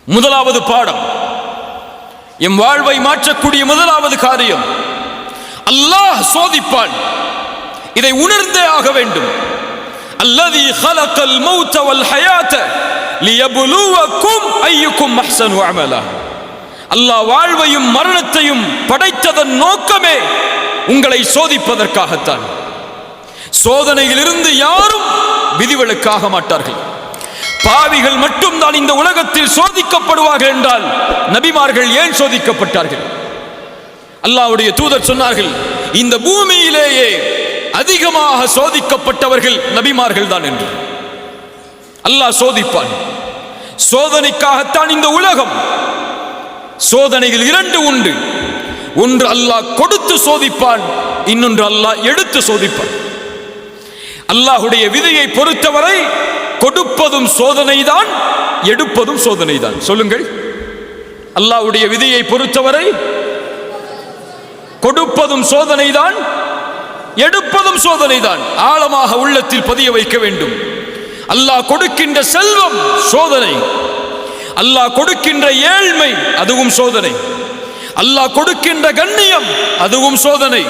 முதலாவது பாடம், எம் வாழ்வை மாற்றக்கூடிய முதலாவது காரியம், அல்லாஹ் சோதிப்பான். இதை உணர்ந்தே ஆக வேண்டும். அல்லதி خلقல் மௌத வல் ஹயாத லியப்லுவக்கும் அய்யுக்கும் அஹ்ஸனு அமலா. அல்லாஹ் வாழ்வையும் மரணத்தையும் படைத்ததன் நோக்கமே உங்களை சோதிப்பதற்காகத்தான். சோதனையிலிருந்து யாரும் விதிவிலக்காக மாட்டார்கள். பாவிகள் மட்டும்தான் இந்த உலகத்தில் சோதிக்கப்படுவார்கள் என்றால் நபிமார்கள் ஏன் சோதிக்கப்பட்டார்கள்? அல்லாஹ்வுடைய தூதர் சொன்னார்கள், இந்த பூமியிலேயே அதிகமாக சோதிக்கப்பட்டவர்கள் நபிமார்கள் தான் என்று. அல்லாஹ் சோதிப்பான். சோதனைக்காகத்தான் இந்த உலகம். சோதனைகள் இரண்டு உண்டு. ஒன்று அல்லாஹ் கொடுத்து சோதிப்பான், இன்னொன்று அல்லாஹ் எடுத்து சோதிப்பான். அல்லாஹ்வுடைய விதியை பொறுத்தவரை கொடுப்பதும் சோதனைதான், எடுப்பதும் சோதனைதான். சொல்லுங்கள், அல்லாஹ்வுடைய விதியை பொறுத்தவரை கொடுப்பதும் சோதனைதான், எடுப்பதும் சோதனைதான். ஆழமாக உள்ளத்தில் பதிய வைக்க வேண்டும். அல்லாஹ் கொடுக்கின்ற செல்வம் சோதனை, அல்லாஹ் கொடுக்கின்ற ஏழ்மை அதுவும் சோதனை, அல்லாஹ் கொடுக்கின்ற கண்ணியம் அதுவும் சோதனை,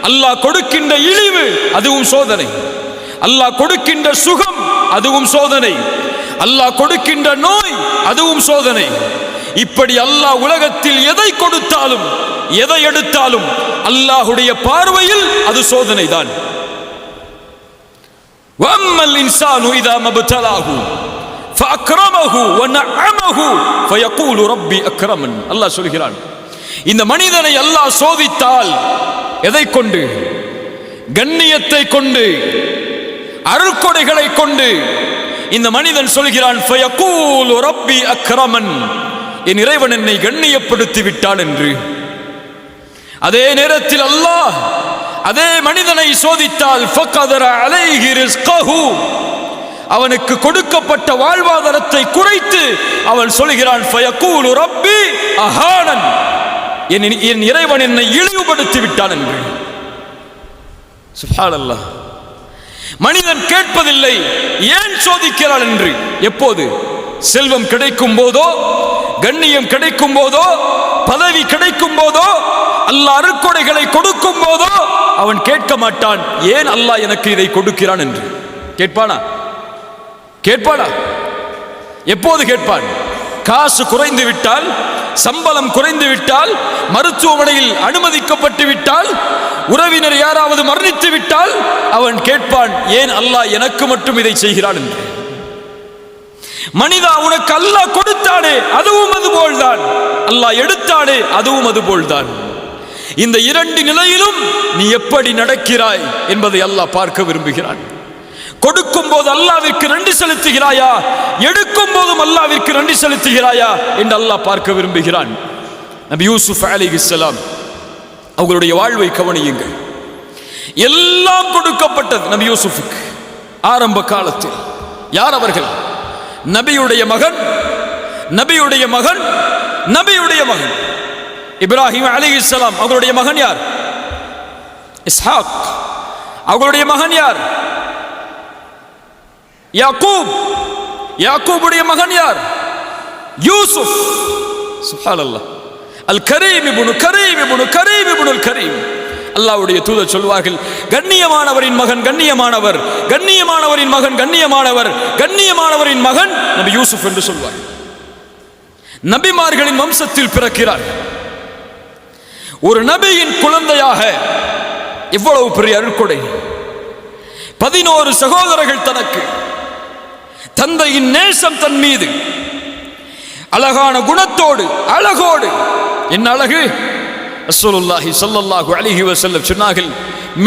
அல்லாஹ் கொடுக்கின்ற இழிவு அதுவும் சோதனை, அல்லாஹ் கொடுக்கின்ற சுகம் அதுவும் சோதனை, அல்லாஹ் கொடுக்கின்ற நோய் அதுவும் சோதனை. இப்படி அல்லாஹ் உலகத்தில் எதை கொடுத்தாலும் எதை எடுத்தாலும் அல்லாஹ்வுடைய பார்வையில் அது சோதனை தான். வம்மல் இன்சானு இதா மப்தலாஹு ஃபஅக்ரமஹு வநஅமஹு ஃபயகூலு ரப்பி அக்ரமன். அல்லாஹ் சொல்கிறான், இந்த மனிதனை அல்லாஹ் சோதித்தால் எதை கொண்டு? கண்ணியத்தை கொண்டு, அருள்கொடைகளை கொண்டு. இந்த மனிதன் சொல்கிறான், ஃபயகூலு ரப்பி அக்ரமன், என் இறைவன் என்னை கண்ணியப்படுத்தி விட்டான் என்று. அதே நேரத்தில் அல்லாஹ் அதே மனிதனை சோதித்தால் ஃபகதர அலைஹி ரிஸ்கஹு, அவனுக்கு கொடுக்கப்பட்ட வாழ்வாதாரத்தை குறைத்து அவன் சொல்கிறான், ஃபயகூலு ரப்பி அஹானன், என் இறைவன் என்னை இழிவுபடுத்தி விட்டான் என்று. சுப்ஹானல்லாஹ். மனிதன் கேட்பதில்லை ஏன் சோதிக்கிறான் என்று. எப்போது? செல்வம் கிடைக்கும் போதோ, கண்ணியம் கிடைக்கும் போதோ, பதவி கிடைக்கும் போதோ, அல்லாஹ் அருட்கொடைகளை கொடுக்கும் போதோ அவன் கேட்க மாட்டான், ஏன் அல்லாஹ் எனக்கு இதை கொடுக்கிறான் என்று. கேட்பானா? கேட்பானா? எப்போது கேட்பான்? காசு குறைந்து விட்டால், சம்பளம் குறைந்து விட்டால், மருத்துவமனையில் அனுமதிக்கப்பட்டு விட்டால், உறவினர் யாராவது மரணித்து விட்டால் அவன் கேட்பான், ஏன் அல்லாஹ் எனக்கு மட்டும் இதை செய்கிறான் என்று. மனிதா, உனக்கு அல்லாஹ் கொடுத்தானே அதுவும் அதுபோல்தான், அல்லாஹ் எடுத்தானே அதுவும் அதுபோல்தான். இந்த இரண்டு நிலையிலும் நீ எப்படி நடக்கிறாய் என்பதை அல்லாஹ் பார்க்க விரும்புகிறான். கொடுக்கும் போது அல்லாஹ்விற்கு நன்றி செலுத்துகிறாயா, எடுக்கும் போதும் அல்லாஹ்விற்கு நன்றி செலுத்துகிறாயா என்று அல்லாஹ் பார்க்க விரும்புகிறான். நபி யூசுப் அலைஹிஸ்ஸலாம் அவர்களுடைய வாழ்வை கவனியுங்கள். எல்லாம் கொடுக்கப்பட்டது நபி யூசுஃபுக்கு ஆரம்ப காலத்தில். யார் அவர்கள்? நபியுடைய மகன், நபியுடைய மகன், நபியுடைய மகன் இப்ராஹிம் அலைஹிஸ்ஸலாம். அவர்களுடைய மகன் யார்? இஸ்ஹாக். அவர்களுடைய மகன் யார்? யாக்கூப். யாக்கூபுடைய மகன் யார்? யூசுப். சுப்ஹானல்லாஹ். அல் கரீம் இப்னு கரீம் இப்னு கரீம் இப்னு அல் கரீம். அல்லாஹ்வுடைய தூதர் சொல்வார்கள், கண்ணியமானவரின் மகன் கண்ணியமானவர், கண்ணியமானவரின் மகன் கண்ணியமானவர், கண்ணியமானவரின் மகன் நபி யூசுப் என்று சொல்வார். நபிமார்களின் வம்சத்தில் பிறக்கிறார். ஒரு நபியின் குழந்தையாக எவ்வளவு பெரிய அருட்கொடை! 11 சகோதரர்கள் தனக்கு. தந்தையின் நேசம் தன் மீது, அழகான குணத்தோடு, அழகோடு. என்ன அழகு! ரசூலுல்லாஹி ஸல்லல்லாஹு அலைஹி வஸல்லம் சொன்னார்கள்,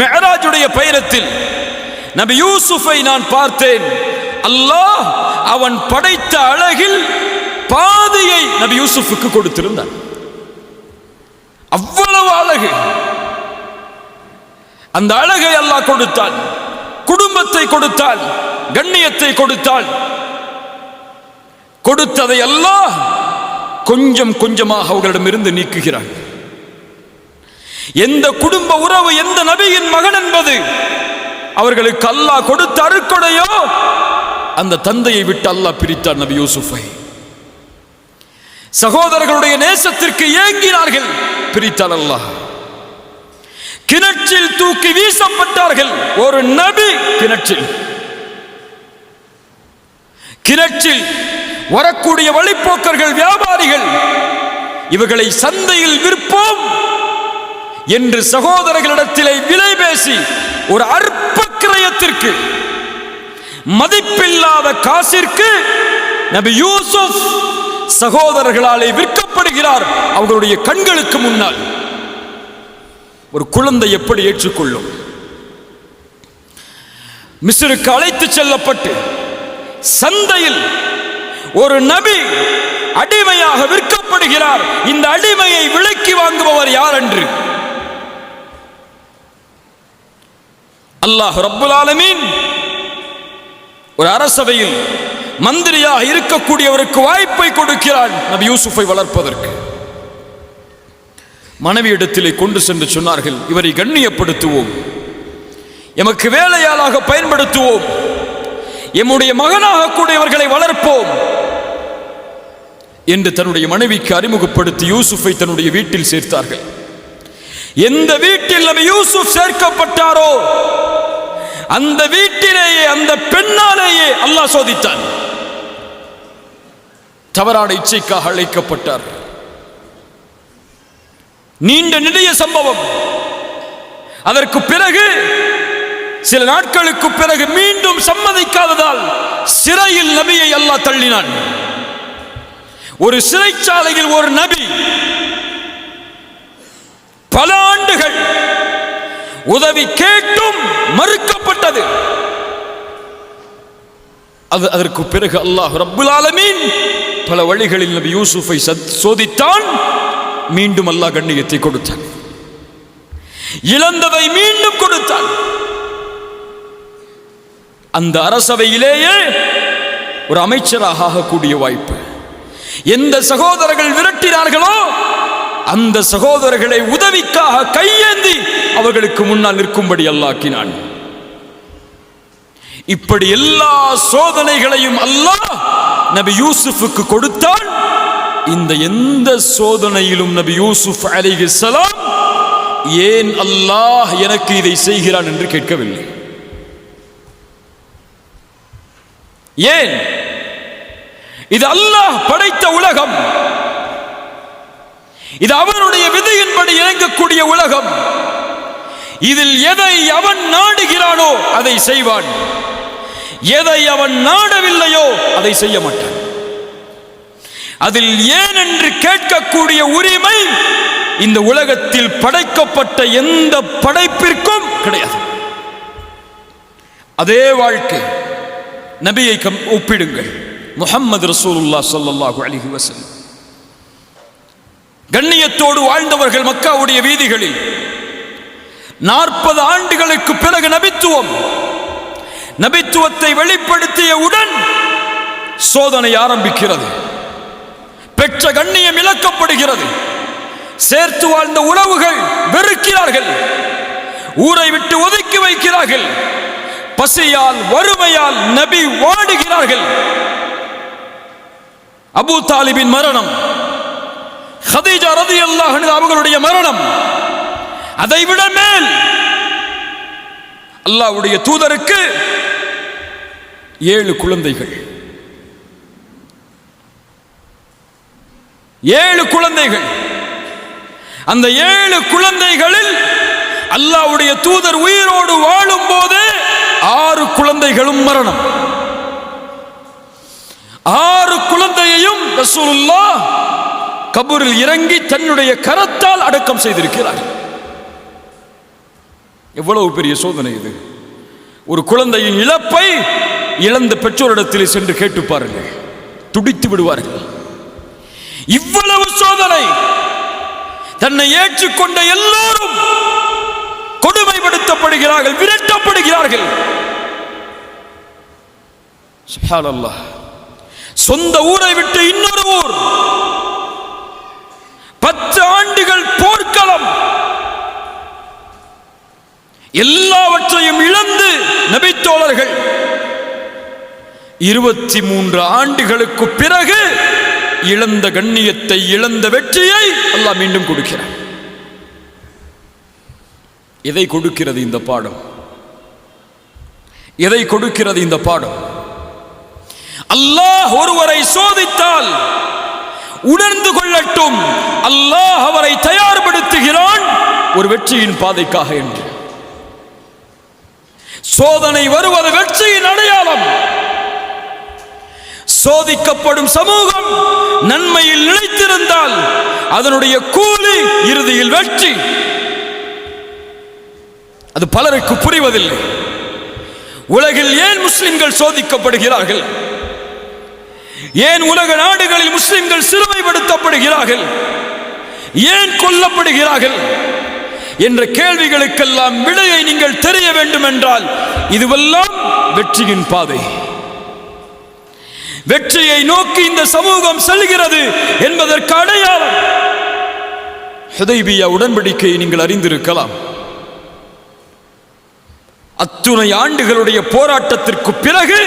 மிஅராஜுடைய பயணத்தில் நபி யூசுஃபை நான் பார்த்தேன். அல்லாஹ் அவன் படைத்த அழகில் பாதியை நபி யூசுஃபுக்கு கொடுத்திருந்தான். அவ்வளவு அழகு. அந்த அழகை அல்லாஹ் கொடுத்தான். குடும்பத்தை கொடுத்தால், கண்ணியத்தை கொடுத்தால், கொடுத்ததை அல்லாஹ் கொஞ்சம் கொஞ்சமாக அவர்களிடமிருந்து நீக்குகிறான். எந்த குடும்ப உறவு, எந்த நபியின் மகன் என்பது அவர்களுக்கு அல்லாஹ் கொடுத்த அருட்கொடையோ அந்த தந்தையை விட்டு அல்லாஹ் பிரித்தார் நபி யூசுஃபை. சகோதரர்களுடைய நேசத்திற்கு ஏங்கினார்கள். பிரித்தால் அல்லாஹ். கிணற்றில் தூக்கி வீசப்பட்டார்கள். ஒரு நபி கிணற்றில் வரக்கூடிய வழிப்போக்கர்கள், வியாபாரிகள், இவர்களை சந்தையில் விற்போம் என்று சகோதரர்களிடத்திலே விலை பேசி ஒரு அற்ப கிரயத்திற்கு, மதிப்பில்லாத காசிற்கு நபி யூசுப் சகோதரர்களாலே விற்கப்படுகிறார். அவர்களுடைய கண்களுக்கு முன்னால். ஒரு குழந்தை எப்படி ஏற்றுக்கொள்ளும்? மிஸ்ருக்கு அழைத்து செல்லப்பட்டு சந்தையில் ஒரு நபி அடிமையாக விற்கப்படுகிறார். இந்த அடிமையை விலைக்கு வாங்குபவர் யார் என்று அல்லாஹ் ரப்புல் ஆலமீன் ஒரு அரசவையில் மந்திரியாக இருக்கக்கூடியவருக்கு வாய்ப்பை கொடுக்கிறான் நபி யூசுஃபை வளர்ப்பதற்கு. மனைவியிடத்திலே கொண்டு சென்று சொன்னார்கள், இவரை கண்ணியப்படுத்துவோம், எமக்கு வேலையாளாக பயன்படுத்துவோம், எம்முடைய மகனாக கூடியவர்களை வளர்ப்போம் என்று தன்னுடைய மனைவிக்கு அறிமுகப்படுத்தி யூசுஃபை தன்னுடைய வீட்டில் சேர்த்தார்கள். எந்த வீட்டில் நபி யூசுப் சேர்க்கப்பட்டாரோ அந்த வீட்டிலேயே, அந்த பெண்ணாலேயே அல்லாஹ் சோதித்தான். தவறான இச்சைக்காக அழைக்கப்பட்டார். நீண்ட நெடிய சம்பவம். அதற்கு பிறகு சில நாட்களுக்கு பிறகு மீண்டும் சம்மதிக்காததால் சிறையில் நபியை அல்லாஹ் தள்ளினான். ஒரு சிறைச்சாலையில் ஒரு நபி பல ஆண்டுகள் உதவி கேட்டும் மறுக்கப்பட்டது. அதற்கு பிறகு அல்லாஹ் ரப்புல் ஆலமீன் பல வழிகளில் நபி யூசுஃபை சோதித்தான். மீண்டும் அல்லாஹ் கண்ணியத்தை கொடுத்தான். இழந்ததை மீண்டும் கொடுத்தான். அந்த அரசவையிலேயே ஒரு அமைச்சராக ஆகக்கூடிய வாய்ப்பு. எந்த சகோதரர்கள் விரட்டினார்களோ அந்த சகோதரர்களை உதவிக்காக கையேந்தி அவர்களுக்கு முன்னால் நிற்கும்படி அல்லாஹ்க்கினான். இப்படி எல்லா சோதனைகளையும் அல்லாஹ் நபி யூசுஃபுக்கு கொடுத்தான். இந்த எந்த சோதனையிலும் நபி யூசுப் அலைஹிஸ்ஸலாம் ஏன் அல்லாஹ் எனக்கு இதை செய்கிறான் என்று கேட்கவில்லை. ஏன்? இது அல்லாஹ் படைத்த உலகம், இது அவனுடைய விதியின்படி இறங்கக்கூடிய உலகம். இதில் எதை அவன் நாடுகிறானோ அதை செய்வான், எதை அவன் நாடவில்லையோ அதை செய்ய மாட்டான். அதில் ஏன் என்று கேட்கக்கூடிய உரிமை இந்த உலகத்தில் படைக்கப்பட்ட எந்த படைப்பிற்கும் கிடையாது. அதே வாழ்க்கை நபியை ஒப்பிடுங்கள். முஹம்மது ரசூலுல்லாஹ் ஸல்லல்லாஹு அலைஹி வஸல்லம் கண்ணியத்தோடு வாழ்ந்தவர்கள். மக்காவுடைய வீதிகளில் 40 ஆண்டுகளுக்கு பிறகு நபித்துவத்தை வெளிப்படுத்தியவுடன் சோதனை ஆரம்பிக்கிறது. பெற்ற கண்ணியம் இழக்கப்படுகிறது. சேர்த்து வாழ்ந்த உறவுகள் வெறுக்கிறார்கள், ஊரை விட்டு ஒதுக்கி வைக்கிறார்கள். பசியால் வறுமையால் நபி வாடுகிறார்கள். அபூ தாலிபின் மரணம், ஹதீஜா ரலியல்லாஹு அன்ஹா அவர்களுடைய மரணம், அதைவிட மேல் அல்லாஹ்வுடைய தூதருக்கு 7 குழந்தைகள். 7 குழந்தைகள். அந்த 7 குழந்தைகளில் அல்லாஹ்வுடைய தூதர் உயிரோடு வாழும் போது 6 குழந்தைகளும் மரணம். 6 குழந்தையையும் ரசூலுல்லாஹ் கபூரில் இறங்கி தன்னுடைய கரத்தால் அடக்கம் செய்திருக்கிறார். எவ்வளவு பெரிய சோதனை இது! ஒரு குழந்தையின் இழப்பை இழந்த பெற்றோரிடத்திலே சென்று கேட்டு பாருங்கள், துடித்து விடுவார்கள். இவ்வளவு சோதனை. தன்னை ஏற்றுக்கொண்ட எல்லோரும் கொடுமைப்படுத்தப்படுகிறார்கள், விரட்டப்படுகிறார்கள். சுப்ஹானல்லாஹ். சொந்த ஊரை விட்டு இன்னொரு ஊர், 10 ஆண்டுகள் போர்க்களம், எல்லாவற்றையும் இழந்து நபித்தோழர்கள் 23 ஆண்டுகளுக்கு பிறகு இழந்த கண்ணியத்தை, இழந்த வெற்றியை அல்லாஹ் மீண்டும் கொடுக்கிறார். எதை கொடுக்கிறது இந்த பாடம்? எதை கொடுக்கிறது இந்த பாடம்? அல்லாஹ் ஒருவரை சோதித்தால் உணர்ந்து கொள்ளட்டும், அல்லாஹ் அவரை தயார்படுத்துகிறான் ஒரு வெற்றியின் பாதைக்காக என்று. சோதனை வருவது வெற்றியின் அடையாளம். சோதிக்கப்படும் சமூகம் நன்மையில் நிலைத்திருந்தால் அதனுடைய கூலி இறுதியில் வெற்றி. அது பலருக்கு புரிவதில்லை. உலகில் ஏன் முஸ்லிம்கள் சோதிக்கப்படுகிறார்கள்? ஏன் உலக நாடுகளில் முஸ்லிம்கள் சிறுமைப்படுத்தப்படுகிறார்கள்? ஏன் கொல்லப்படுகிறார்கள் என்ற கேள்விகளுக்கெல்லாம் விடையை நீங்கள் தெரிய வேண்டும் என்றால் இதுவெல்லாம் வெற்றியின் பாதை. வெற்றியை நோக்கி இந்த சமூகம் செல்கிறது என்பதற்கு அடையாளம் ஹுதைபியா உடன்படிக்கையை நீங்கள் அறிந்திருக்கலாம். அத்துணை ஆண்டுகளுடைய போராட்டத்திற்கு பிறகு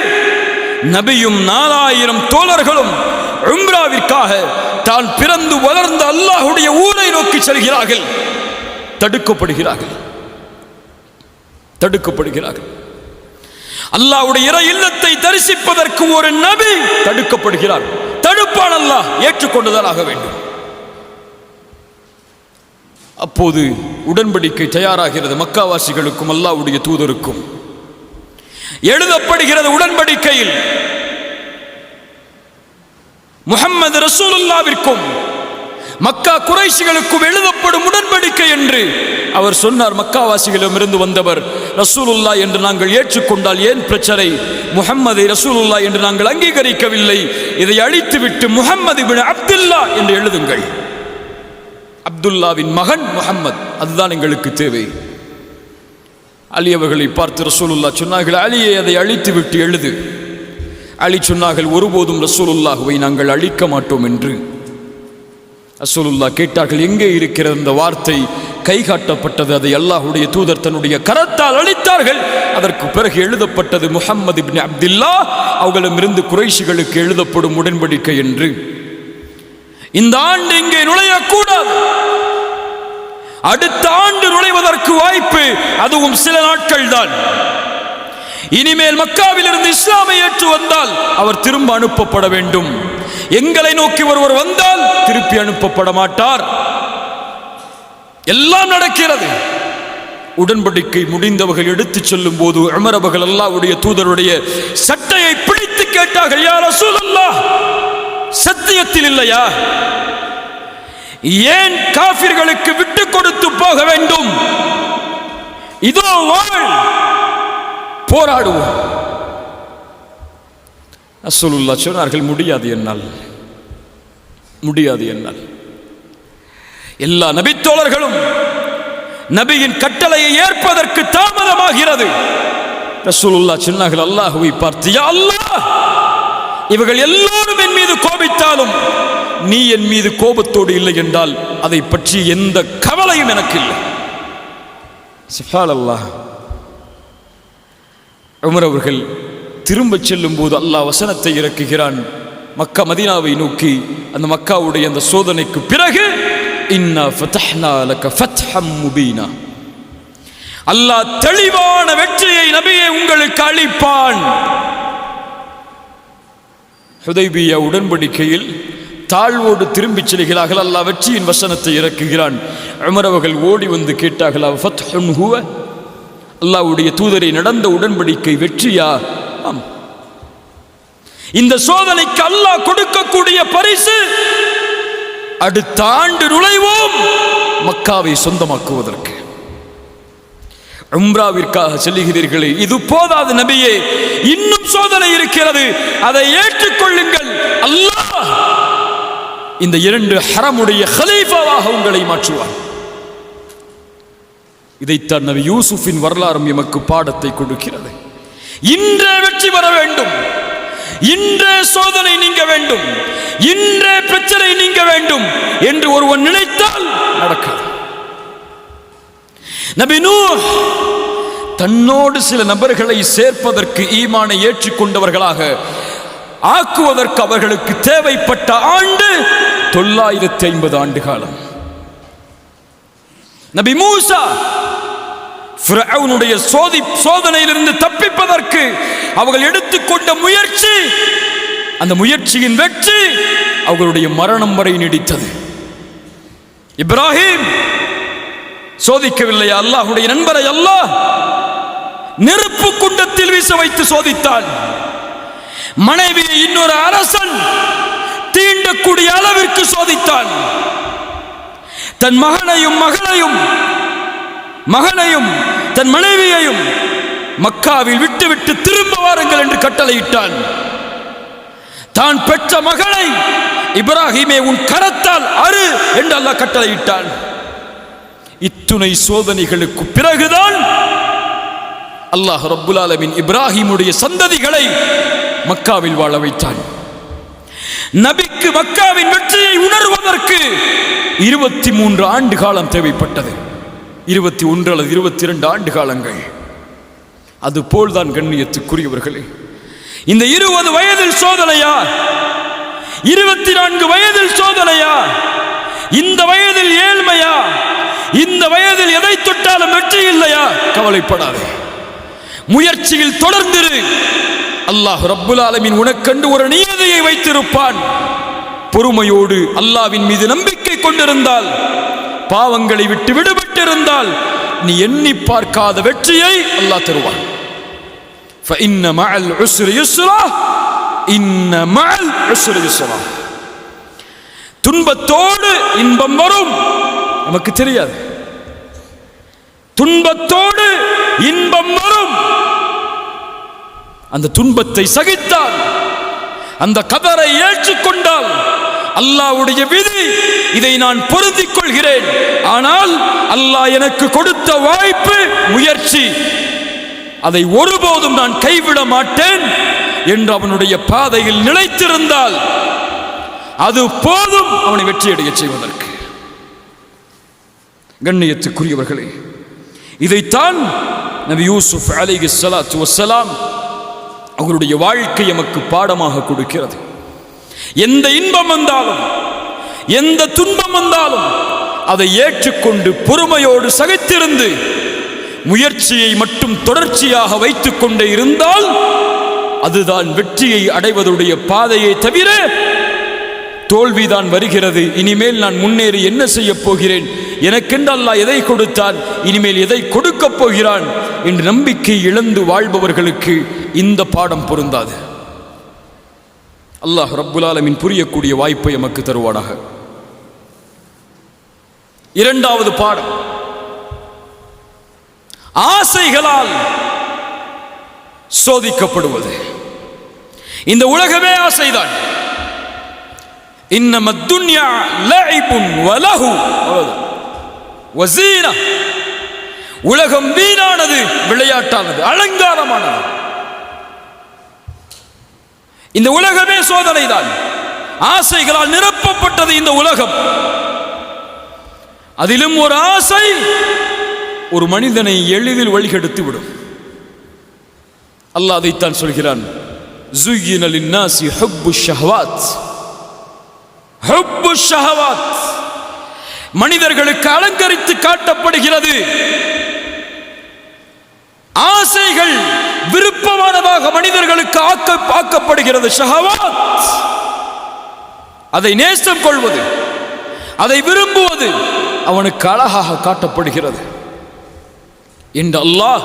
நபியும் 4000 தோழர்களும் உம்ராவிற்காக தான் பிறந்து வளர்ந்த அல்லாஹ்வுடைய ஊரை நோக்கி செல்கிறார்கள். தடுக்கப்படுகிறார்கள். அல்லாஹ்வுடைய இறை இல்லத்தை தரிசிப்பதற்கு ஒரு நபி தடுக்கப்படுகிறார். தடுப்பான் அல்லாஹ், ஏற்றுக்கொண்டுதான் ஆக வேண்டும். அப்போது உடன்படிக்கை தயாராகிறது. மக்காவாசிகளுக்கும் அல்லாஹ்வுடைய தூதருக்கும் எழுதப்படுகிறது. உடன்படிக்கையில் முஹம்மது ரசூலுல்லாவிற்கும் மக்கா குறைஷிகளுக்கும் எழுதப்படும் உடன்படிக்கை என்று அவர் சொன்னார். மக்காவாசிகளிடமிருந்து வந்தவர் ரசூலுல்லாஹ் என்று நாங்கள் ஏற்றுக்கொண்டால் ஏன் பிரச்சனை? முஹம்மதை ரசூலுல்லாஹ் என்று நாங்கள் அங்கீகரிக்கவில்லை. இதை அழித்துவிட்டு முஹம்மது இப்னு அப்துல்லா என்று எழுதுங்கள். அப்துல்லாவின் மகன் முஹம்மது, அதுதான் எங்களுக்கு தேவை. அலி அவர்களை பார்த்து ரசூலுல்லாஹ் சொன்னார்கள், அலியை அதை அழித்துவிட்டு எழுது. அலி சொன்னார்கள், ஒருபோதும் ரசூலுல்லாஹ்வை நாங்கள் அழிக்க மாட்டோம் என்று. ரசூலுல்லாஹ் கேட்டார்கள், எங்கே இருக்கிறது இந்த வார்த்தை? கை காட்டப்பட்டது. அதை அல்லாஹ்வுடைய தூதர் தன்னுடைய கரத்தால் அழித்தார்கள். அதற்கு பிறகு எழுதப்பட்டது முஹம்மது இப்னு அப்துல்லா, அவர்களிடமிருந்து குறைஷிகளுக்கு எழுதப்படும் உடன்படிக்கை என்று. இந்த ஆண்டு இங்கே நுழையக்கூடாது, அடுத்த ஆண்டு நுழைவதற்கு வாய்ப்பு, அதுவும் சில நாட்கள் தான். இனிமேல் மக்காவில் இருந்து இஸ்லாமை ஏற்று வந்தால் அவர் திரும்ப அனுப்பப்பட வேண்டும். எங்களை நோக்கி ஒருவர் வந்தால் திருப்பி அனுப்பப்பட மாட்டார். எல்லாம் நடக்கிறது. உடன்படிக்கை முடிந்தவர்கள் எடுத்துச் செல்லும் போது உமர் அவர்கள் அல்லாஹ்வுடைய தூதருடைய சட்டையை பிடித்து கேட்டார்கள், யா ரசூலல்லாஹ், சத்தியத்தில் இல்லையா? ஏன் காஃபிர்களுக்கு விட்டு கொடுத்து போக வேண்டும்? இதோ வாழ், போராடுவோம். ரசூலுல்லாஹ் சொன்னார்கள், முடியாது என்னால். எல்லா நபித்தோழர்களும் நபியின் கட்டளையை ஏற்பதற்கு தாமதமாகிறது. ரசூலுல்லாஹ் சொன்னார்கள் அல்லாஹ்வை பார்த்து, யா அல்லாஹ், இவர்கள் எல்லோரும் என் மீது கோபித்தாலும் நீ என் மீது கோபத்தோடு இல்லை என்றால் அதை பற்றி எந்த கவலையும் எனக்கு இல்லை. சுப்ஹானல்லாஹ். உமர் அவர்கள் திரும்ப செல்லும் போது அல்லாஹ் வசனத்தை இறக்குகிறான் மக்கா மதீனாவை நோக்கி. அந்த மக்காவுடைய அந்த சோதனைக்கு பிறகு இன்னா ஃபதஹ்னா லக ஃபத்ஹம் முபீனா, அல்லாஹ் தெளிவான வெற்றியை நபியே உங்களுக்கு அளிப்பான். ஹுதைபியா உடன்படிக்கையில் தாழ்வோடு திரும்பிச் செல்கிறார்கள். அல்லாஹ் வெற்றியின் வசனத்தை இறக்குகிறான். உமர் அவர்கள் ஓடி வந்து கேட்டார்கள், ஃபத்ஹுன் ஹுவ, அல்லாஹ்வுடைய தூதரை நடந்த உடன்படிக்கை வெற்றியா? ஆம். இந்த சோதனைக்கு அல்லாஹ் கொடுக்கக்கூடிய பரிசு அடுத்த ஆண்டு நுழைவோம் மக்காவை சொந்தமாக்குவதற்கு. உம்ராவிற்காக செல்லுகிறீர்களே, இது போதாது நபியே, இன்னும் சோதனை இருக்கிறது, அதை ஏற்றுக்கொள்ளுங்கள். அல்லாஹ் இந்த 2 ஹரமுடைய ஹலீஃபாவாக உங்களை மாற்றுவார். இதைத்தான் நபி யூசுஃபின் வரலாறும் எமக்கு பாடத்தை கொடுக்கிறது. இன்றே வெற்றி வர வேண்டும், இன்றே சோதனை நீங்க வேண்டும், இன்றே பிரச்சனை நீங்க வேண்டும் என்று ஒருவன் நினைத்தால் நடக்காது. நபி நூஹ் தன்னோடு சில நபர்களை சேர்ப்பதற்கு, ஈமானை ஏற்றுக்கொண்டவர்களாக ஆக்குவதற்கு அவர்களுக்கு தேவைப்பட்ட ஆண்டு 950 ஆண்டு காலம். நபி மூசா ஃபிரௌனுடைய சோதனையிலிருந்து தப்பிப்பதற்கு அவர்கள் எடுத்துக்கொண்ட முயற்சி, அந்த முயற்சியின் வெற்றி அவர்களுடைய மரணம் வரை நீடித்தது. இப்ராஹிம் சோதிக்கவில்லையா அல்லாஹ்வுடைய நண்பரை? அல்லாஹ் நெருப்பு குண்டத்தில் வீச வைத்து சோதித்தான். மனைவியை இன்னொரு அரசன் தீண்டக்கூடிய அளவிற்கு சோதித்தான். தன் மகனையும் தன் மனைவியையும் மக்காவில் விட்டுவிட்டு திரும்ப வாருங்கள் என்று கட்டளையிட்டான். தான் பெற்ற மகளை இப்ராஹிமே உன் கரத்தால் அறு என்று அல்லாஹ் கட்டளையிட்டான். இத்துணை சோதனைகளுக்கு பிறகுதான் அல்லாஹ் ரப்புல் ஆலமீன் இப்ராஹிமுடைய சந்ததிகளை மக்காவில் வாழ வைத்தான். நபிக்கு மக்காவின் வெற்றியை உணர்வதற்கு 23 ஆண்டு காலம் தேவைப்பட்டது. 21 அல்லது 22 ஆண்டு காலங்கள். அதுபோல்தான் கண்ணியத்துக்குரியவர்களே, இந்த 20 வயதில் சோதனையா, 24 வயதில் சோதனையா, இந்த வயதில் ஏழ்மையா, இந்த வயதில் எதை தொட்டாலும் வெற்றி இல்லையா? கவலைப்படாதே, முயற்சியில் தொடர்ந்திரு. அல்லாஹ் ரப்புல் ஆலமீன் உனக்கென்று ஒரு நியதியை வைத்திருப்பான். பொறுமையோடு அல்லாஹ்வின் மீது நம்பிக்கை கொண்டிருந்தால், பாவங்களை விட்டு விடுபட்டிருந்தால், நீ எண்ணி பார்க்காத வெற்றியை அல்லாஹ் தருவான். فإن مع العسر يسرا إن مع العسر يسرا. துன்பத்தோடு இன்பம் வரும், நமக்கு தெரியாது. துன்பத்தோடு இன்பம் வரும். அந்த துன்பத்தை சகித்தால், அந்த கதரை ஏற்றுக்கொண்டால், அல்லாஹ்வுடைய விதி, இதை நான் பொருந்திக் கொள்கிறேன், ஆனால் அல்லாஹ் எனக்கு கொடுத்த வாய்ப்பு, முயற்சி, அதை ஒருபோதும் நான் கைவிட மாட்டேன் என்று அவனுடைய பாதையில் நிலைத்திருந்தால் அது போதும் அவனை வெற்றியடைய செய்வதற்கு. கண்ணியத்துக்குரியவர்களே, இதைத்தான் நபி யூசுப் அலைஹிஸ்ஸலாத்து வஸ்ஸலாம் அவருடைய வாழ்க்கை நமக்கு பாடமாக கொடுக்கிறது. எந்த இன்பம் வந்தாலும், எந்த துன்பம் வந்தாலும் அதை ஏற்றுக்கொண்டு பொறுமையோடு சகித்திருந்து முயற்சியை மட்டும் தொடர்ச்சியாக வைத்துக் கொண்டே இருந்தால் அதுதான் வெற்றியை அடைவதுடைய பாதையை தவிர தோல்விதான் வருகிறது. இனிமேல் நான் முன்னேறி என்ன செய்ய போகிறேன், எனக்கென்று அல்லாஹ் எதை கொடுத்தான், இனிமேல் எதை கொடுக்கப் போகிறான் என்று நம்பிக்கை இழந்து வாழ்பவர்களுக்கு இந்த பாடம் பொருந்தாது. அல்லாஹ் ரப்புல் ஆலமீன் புரியக்கூடிய வாய்ப்பை நமக்கு தருவானாக. இரண்டாவது பாடம், ஆசைகளால் சோதிக்கப்படுவது. இந்த உலகமே ஆசைதான். இன்னமத் துன்யா லஇபுன் வலஹு வஸீனா. உலகம் வீணானது, விளையாட்டானது, அலங்காரமானது. இந்த உலகமே சோதனைதான். ஆசைகளால் நிரப்பப்பட்டது இந்த உலகம். அதிலும் ஒரு ஆசை ஒரு மனிதனை எளிதில் வழிகெடுத்து விடும். அல்லாஹ் அதைத்தான் சொல்கிறான், ஸுய்யின லின்னாஸி ஹுப்புஷ் ஷஹவாத். ஹுப்புஷ் ஷஹவாத் மனிதர்களுக்கு அலங்கரித்து காட்டப்படுகிறது. ஆசைகள் விருப்பமானதாக மனிதர்களுக்கு ஆக்கப்படுகிறது. ஷஹவாத், அதை நேசம் கொள்வது, அதை விரும்புவது அவனுக்கு அழகாக காட்டப்படுகிறது என்று அல்லாஹ்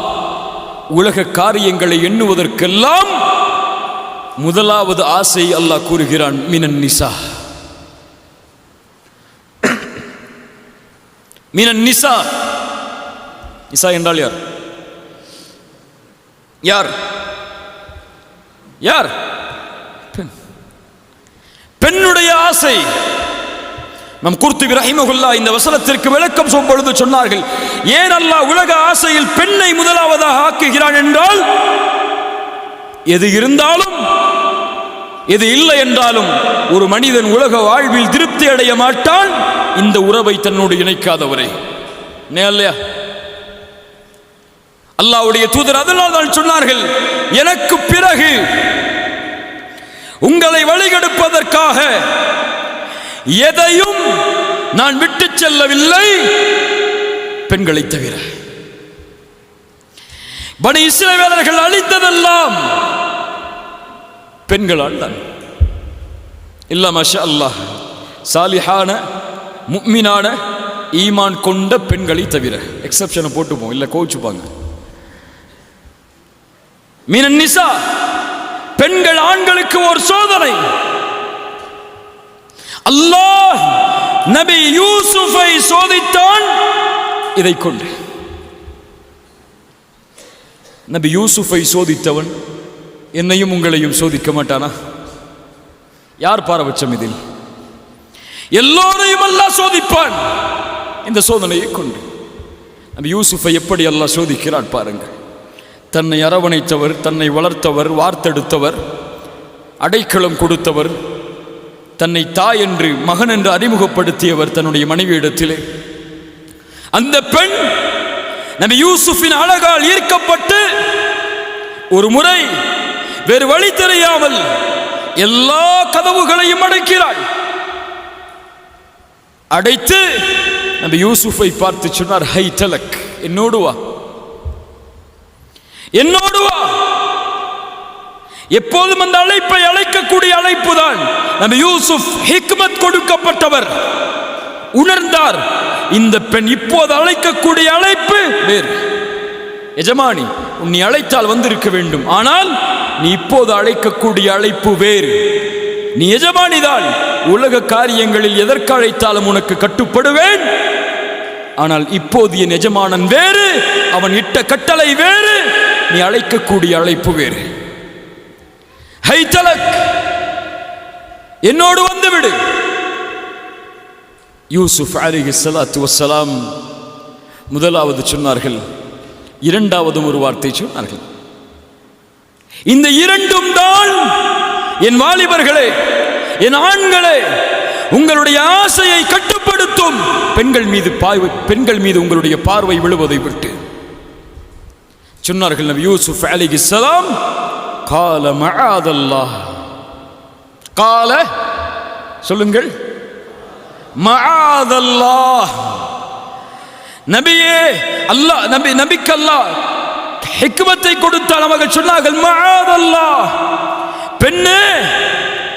உலக காரியங்களை எண்ணுவதற்கெல்லாம் முதலாவது ஆசை அல்லாஹ் கூறுகிறான், மினன் நிசா. மினன் நிசா. நிசா என்றால் யார்? யார்? யார்? பெண். பெண்ணுடைய ஆசை. நம் குர்துபி ரஹிமஹுல்லாஹ் இந்த வசனத்திற்கு விளக்கம் சொல்லும் பொழுது சொன்னார்கள், ஏன் அல்லாஹ் உலக ஆசையில் பெண்ணை முதலாவதாக ஆக்குகிறான் என்றால், எது இருந்தாலும் எது இல்லை என்றாலும் ஒரு மனிதன் உலக வாழ்வில் திருப்தி அடைய மாட்டான் இந்த உறவை தன்னோடு இணைக்காதவரை. இல்லையா? அல்லாஹ்வுடைய தூதர் அதனால் தான் சொன்னார்கள், எனக்கு பிறகு உங்களை வழிகெடுப்பதற்காக எதையும் நான் விட்டு செல்லவில்லை பெண்களை தவிர. பனி இஸ்ரவேலர்கள் அழித்ததெல்லாம் பெண்களால் தான். இல்ல மாஷா அல்லாஹ், சாலிஹான முஃமினான ஈமான் கொண்ட பெண்களை தவிர. எக்ஸெப்ஷனை போட்டுப்போம், இல்ல கோச்சுப்பாங்க. மினன் நிசா, பெண்கள் ஆண்களுக்கு ஒரு சோதனை. அல்லாஹ் நபி யூசுஃபை சோதித்தான் இதை கொண்டு. நபி யூசுஃபை சோதித்தவன் என்னையும் உங்களையும் சோதிக்க மாட்டானா? யார் பாரபட்சம் இதில்? எல்லோரையும் அல்லாஹ் சோதிப்பான் இந்த சோதனையை கொண்டு. நபி யூசுஃபை எப்படி அல்லாஹ் சோதிக்கிறான் பாருங்கள். தன்னை அரவணைத்தவர், தன்னை வளர்த்தவர், வார்த்தெடுத்தவர், அடைக்கலம் கொடுத்தவர், தன்னை தாய் என்று மகன் என்று அறிமுகப்படுத்தியவர் தன்னுடைய மனைவியிடத்திலே. அந்த பெண் நபி யூசுஃபின் அழகால் ஈர்க்கப்பட்டு ஒரு முறை வேறு வழி தெரியாமல் எல்லா கதவுகளையும் அடைக்கிறாள். அடைத்து நபி யூசுஃபை பார்த்து சொன்னார், ஹை தலக், என்னோடு வா, என்னோடு வா. எப்போதும் அந்த அழைப்பை அழைக்கக்கூடிய அழைப்பு தான். நபி யூசுப் ஹிக்மத் கொடுக்கப்பட்டவர், உணர்ந்தார் இந்த பெண் இப்போது அழைக்கக்கூடிய அழைப்பு வேறு. எஜமானி, நீ அழைத்தால் வந்திருக்க வேண்டும், ஆனால் நீ இப்போது அழைக்கக்கூடிய அழைப்பு வேறு. நீ எஜமானிதான், உலக காரியங்களில் எதற்கு அழைத்தாலும் உனக்கு கட்டுப்படுவேன். ஆனால் இப்போது என் எஜமானன் வேறு, அவன் இட்ட கட்டளை வேறு, நீ அழைக்கக்கூடிய அழைப்பு வேறு. ஹை தலக், என்னோடு வந்துவிடு. யூசுப் அலைஹிஸ்ஸலாத்து வஸ்ஸலாம் முதலாவது சொன்னார்கள், இரண்டாவதும் ஒரு வார்த்தை சொன்னார்கள். இந்த இரண்டும் தான் என் வாலிபர்களே, என் ஆண்களே, உங்களுடைய ஆசையை கட்டுப்படுத்தும். பெண்கள் மீது உங்களுடைய பார்வை விழுவதை விட்டு சொன்னார்கள் நபி யூசுப் அலைஹிஸ்ஸலாம், கால மஆதல்லாஹ். கால சொல்லுங்கள், மஆதல்லாஹ். நபியே, அல்லாஹ் நபிக்கு அல்லாஹ் ஹிக்மத்தை கொடுத்தால் அவர்கள் சொன்னார்கள், மஆதல்லாஹ், பெண்ணே,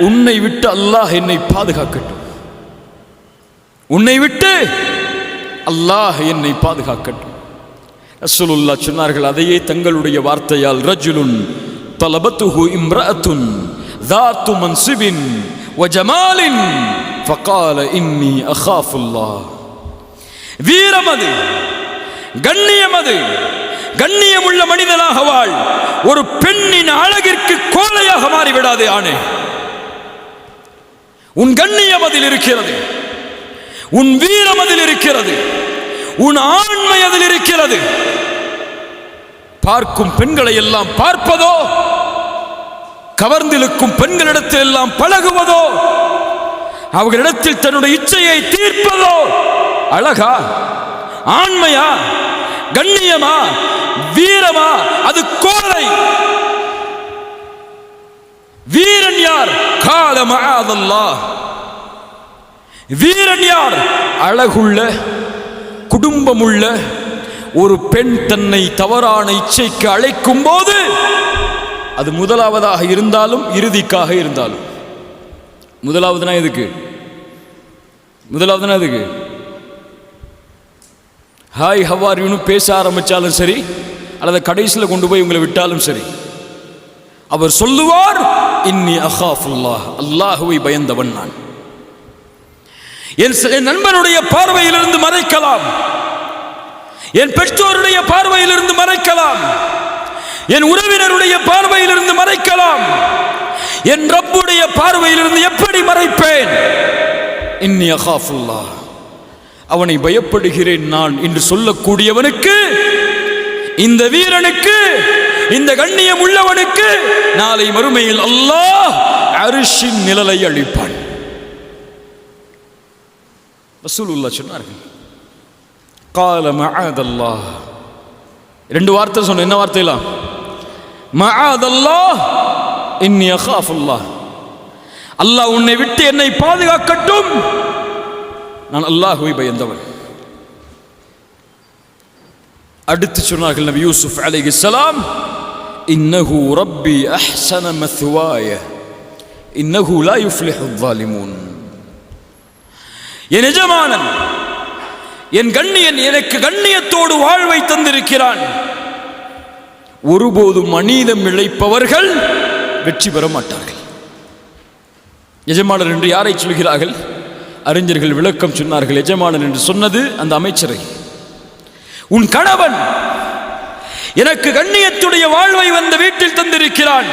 உன்னை விட்டு அல்லாஹ் என்னை பாதுகாக்கட்டும், உன்னை விட்டு அல்லாஹ் என்னை பாதுகாக்கட்டும். ரசூலுல்லாஹ் சொன்னார்கள், அதையே தங்களுடைய வார்த்தையால், ரஜுலுன் தலபத்துஹு இம்ரஅத்துன் ذات منصب وجمال فقال إني أخاف الله. வீரமது, கண்ணியமது, கண்ணியமுள்ள மனிதனாக வாழ். ஒரு பெண்ணின் அழகிற்கு கோலையாக மாறிவிடாதே ஆணே. உன் கண்ணியம் அதில் இருக்கிறது, உன் வீரம் அதில் இருக்கிறது, உன் ஆண்மை அதில் இருக்கிறது. பார்க்கும் பெண்களை எல்லாம் பார்ப்பதோ, கவர்ந்திருக்கும் பெண்களிடத்தில் எல்லாம் பழகுவதோ, அவர்களிடத்தில் தன்னுடைய இச்சையை தீர்ப்பதோ அழகா, ஆண்மையா, கண்ணியமா, வீரமா? அது கோலை. வீரன் யார்? கால மஆதல்லாஹ். வீரன் யார்? அழகுள்ள, குடும்பமுள்ள ஒரு பெண் தன்னை தவறான இச்சைக்கு அழைக்கும் போது, அது முதலாவதாக இருந்தாலும் இறுதிக்காக இருந்தாலும். முதலாவதுனா எதுக்கு? முதலாவதுனா எதுக்கு? ஹாய் ஹவார் யூன்னு பேச ஆரம்பித்தாலும் சரி, அல்லது கடைசியில் கொண்டு போய் உங்களை விட்டாலும் சரி, அவர் சொல்லுவார், இன்னி அகாஃபுல்லாஹ், அல்லாஹுவை பயந்தவன் நான். என் நண்பனுடைய பார்வையிலிருந்து மறைக்கலாம், என் பெற்றோருடைய பார்வையிலிருந்து மறைக்கலாம், என் உறவினருடைய பார்வையிலிருந்து மறைக்கலாம், என் ரப்புடைய பார்வையிலிருந்து எப்படி மறைப்பேன்? இன்னி அகாஃபுல்லாஹ், அவனை பயப்படுகிறேன் நான் என்று சொல்லக்கூடியவனுக்கு, இந்த வீரனுக்கு, இந்த கண்ணியம் உள்ளவனுக்கு நாளை மறுமையில் அல்லாஹ் அர்ஷின் நிழலை அளிப்பான். ரசூலுல்லாஹ் சொன்னார்கள், கால மஆதல்லாஹ். ரெண்டு வார்த்தை சொன்ன, என்ன வார்த்தைலாம்? மஆதல்லாஹ், இன்னி அகாஃபுல்லாஹ். அல்லாஹ் உன்னை விட்டு என்னை பாதுகாக்கட்டும், நான் அல்லாஹ்வை பயந்தவன். அடுத்து சொன்னார்கள் நபி யூசுப் அலைஹிஸ்ஸலாம், இன்னஹு ரப்பி அஹ்ஸன மத்வாய இன்னஹு லா யுஃப்லிஹுல் ஸாலிமூன். என் எஜமானன், என் கண்ணியன் எனக்கு கண்ணியத்தோடு வாழ்வை தந்திருக்கிறான். ஒருபோதும் அநீதம் இழைப்பவர்கள் வெற்றி பெற மாட்டார்கள். எஜமானர் என்று யாரை சொல்கிறார்கள்? அறிஞர்கள் விளக்கம் சொன்னார்கள். எஜமானன் என்று சொன்னது அந்த அமைச்சரை. உன் கணவன் எனக்கு கண்ணியத்துடைய வாழ்வை வந்த வீட்டில் தந்திருக்கிறான்.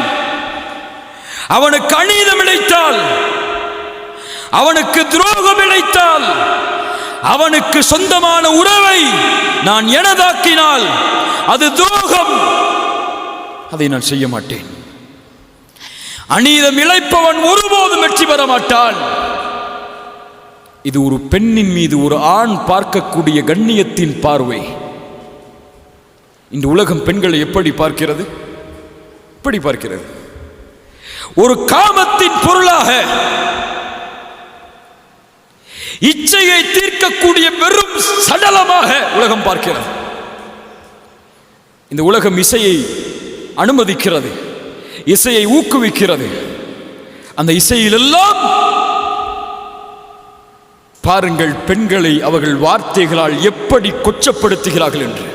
அவனுக்கு அநீதம் இழைத்தால், அவனுக்கு துரோகம் இழைத்தால், அவனுக்கு சொந்தமான உறவை நான் எனதாக்கினால் அது துரோகம். அதை நான் செய்ய மாட்டேன். அநீதம் இழைப்பவன் ஒருபோதும் வெற்றி பெற மாட்டான். இது ஒரு பெண்ணின் மீது ஒரு ஆண் பார்க்கக்கூடிய கண்ணியத்தின் பார்வை. இந்த உலகம் பெண்களை எப்படி பார்க்கிறது? எப்படி பார்க்கிறது? ஒரு காமத்தின் பொருளாக, இச்சையை தீர்க்கக்கூடிய வெறும் சடலமாக உலகம் பார்க்கிறது. இந்த உலகம் இசையை அனுமதிக்கிறது, இசையை ஊக்குவிக்கிறது. அந்த இசையிலெல்லாம் பாருங்கள் பெண்களை அவர்கள் வார்த்தைகளால் எப்படி கொச்சப்படுத்துகிறார்கள் என்று.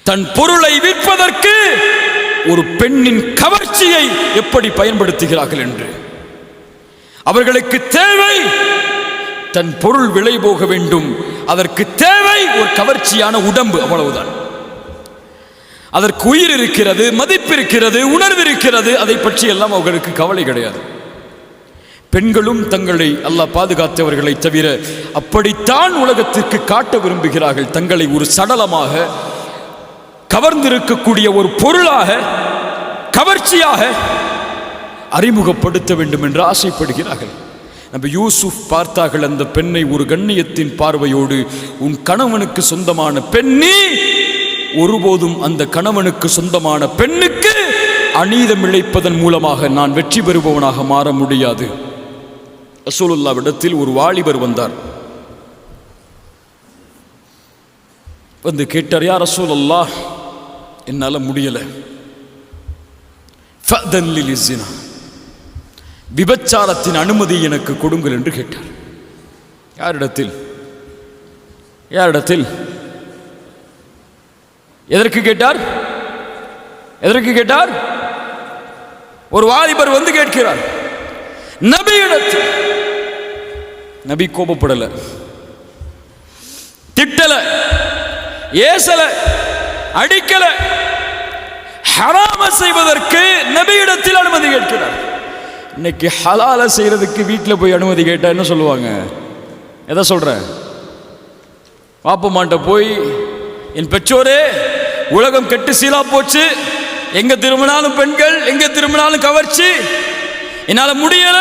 தன் பொருளை விற்பதற்கு ஒரு பெண்ணின் கவர்ச்சியை எப்படி பயன்படுத்துகிறார்கள் என்று. அவர்களுக்கு தேவை தன் பொருள் விலை போக வேண்டும், அதற்கு தேவை ஒரு கவர்ச்சியான உடம்பு, அவ்வளவுதான். அதற்கு உயிர் இருக்கிறது, மதிப்பு இருக்கிறது, உணர்வு இருக்கிறது. அதை பற்றி எல்லாம் அவர்களுக்கு கவலை கிடையாது. பெண்களும் தங்களை அல்லாஹ் பாதுகாத்தவர்களை தவிர அப்படித்தான் உலகத்திற்கு காட்ட விரும்புகிறார்கள். தங்களை ஒரு சடலமாக, கவர்ந்திருக்கக்கூடிய ஒரு பொருளாக, கவர்ச்சியாக அறிமுகப்படுத்த வேண்டும் என்று ஆசைப்படுகிறார்கள். நம்ம யூசுப் பார்த்தார்கள் அந்த பெண்ணை ஒரு கண்ணியத்தின் பார்வையோடு. உன் கணவனுக்கு சொந்தமான பெண்ணே, ஒருபோதும் அந்த கணவனுக்கு சொந்தமான பெண்ணுக்கு அநீதம் இழைப்பதன் மூலமாக நான் வெற்றி பெறுபவனாக மாற முடியாது. ரசூலுல்லாஹ்விடத்தில் ஒரு வாலிபர் வந்தார். வந்து கேட்டார், யா ரசூலல்லாஹ், என்னால் முடியல, ஃபஅதன் லிஸ்ஸினா, விபச்சாரத்தின் அனுமதி எனக்கு கொடுங்கள் என்று கேட்டார். யாரிடத்தில்? யாரிடத்தில்? எதற்கு கேட்டார்? எதற்கு கேட்டார்? ஒரு வாலிபர் வந்து கேட்கிறார் நபியிடத்தில். நபி கோபப்படல, திட்டல, ஏசல, அடிக்கல. ஹராம செய்வதற்கு நபியிடத்தில் அனுமதி கேட்கிறார். இன்னைக்கு ஹலால செய்யறதுக்கு வீட்டில் போய் அனுமதி கேட்டா என்ன சொல்லுவாங்க? எதை சொல்ற? பாப்பமாட்ட போய், என் பெற்றோரே, உலகம் கெட்டு சீலா போச்சு, எங்க திரும்பினாலும் பெண்கள், எங்க திரும்பினாலும் கவர்ச்சி, என்னால முடியல,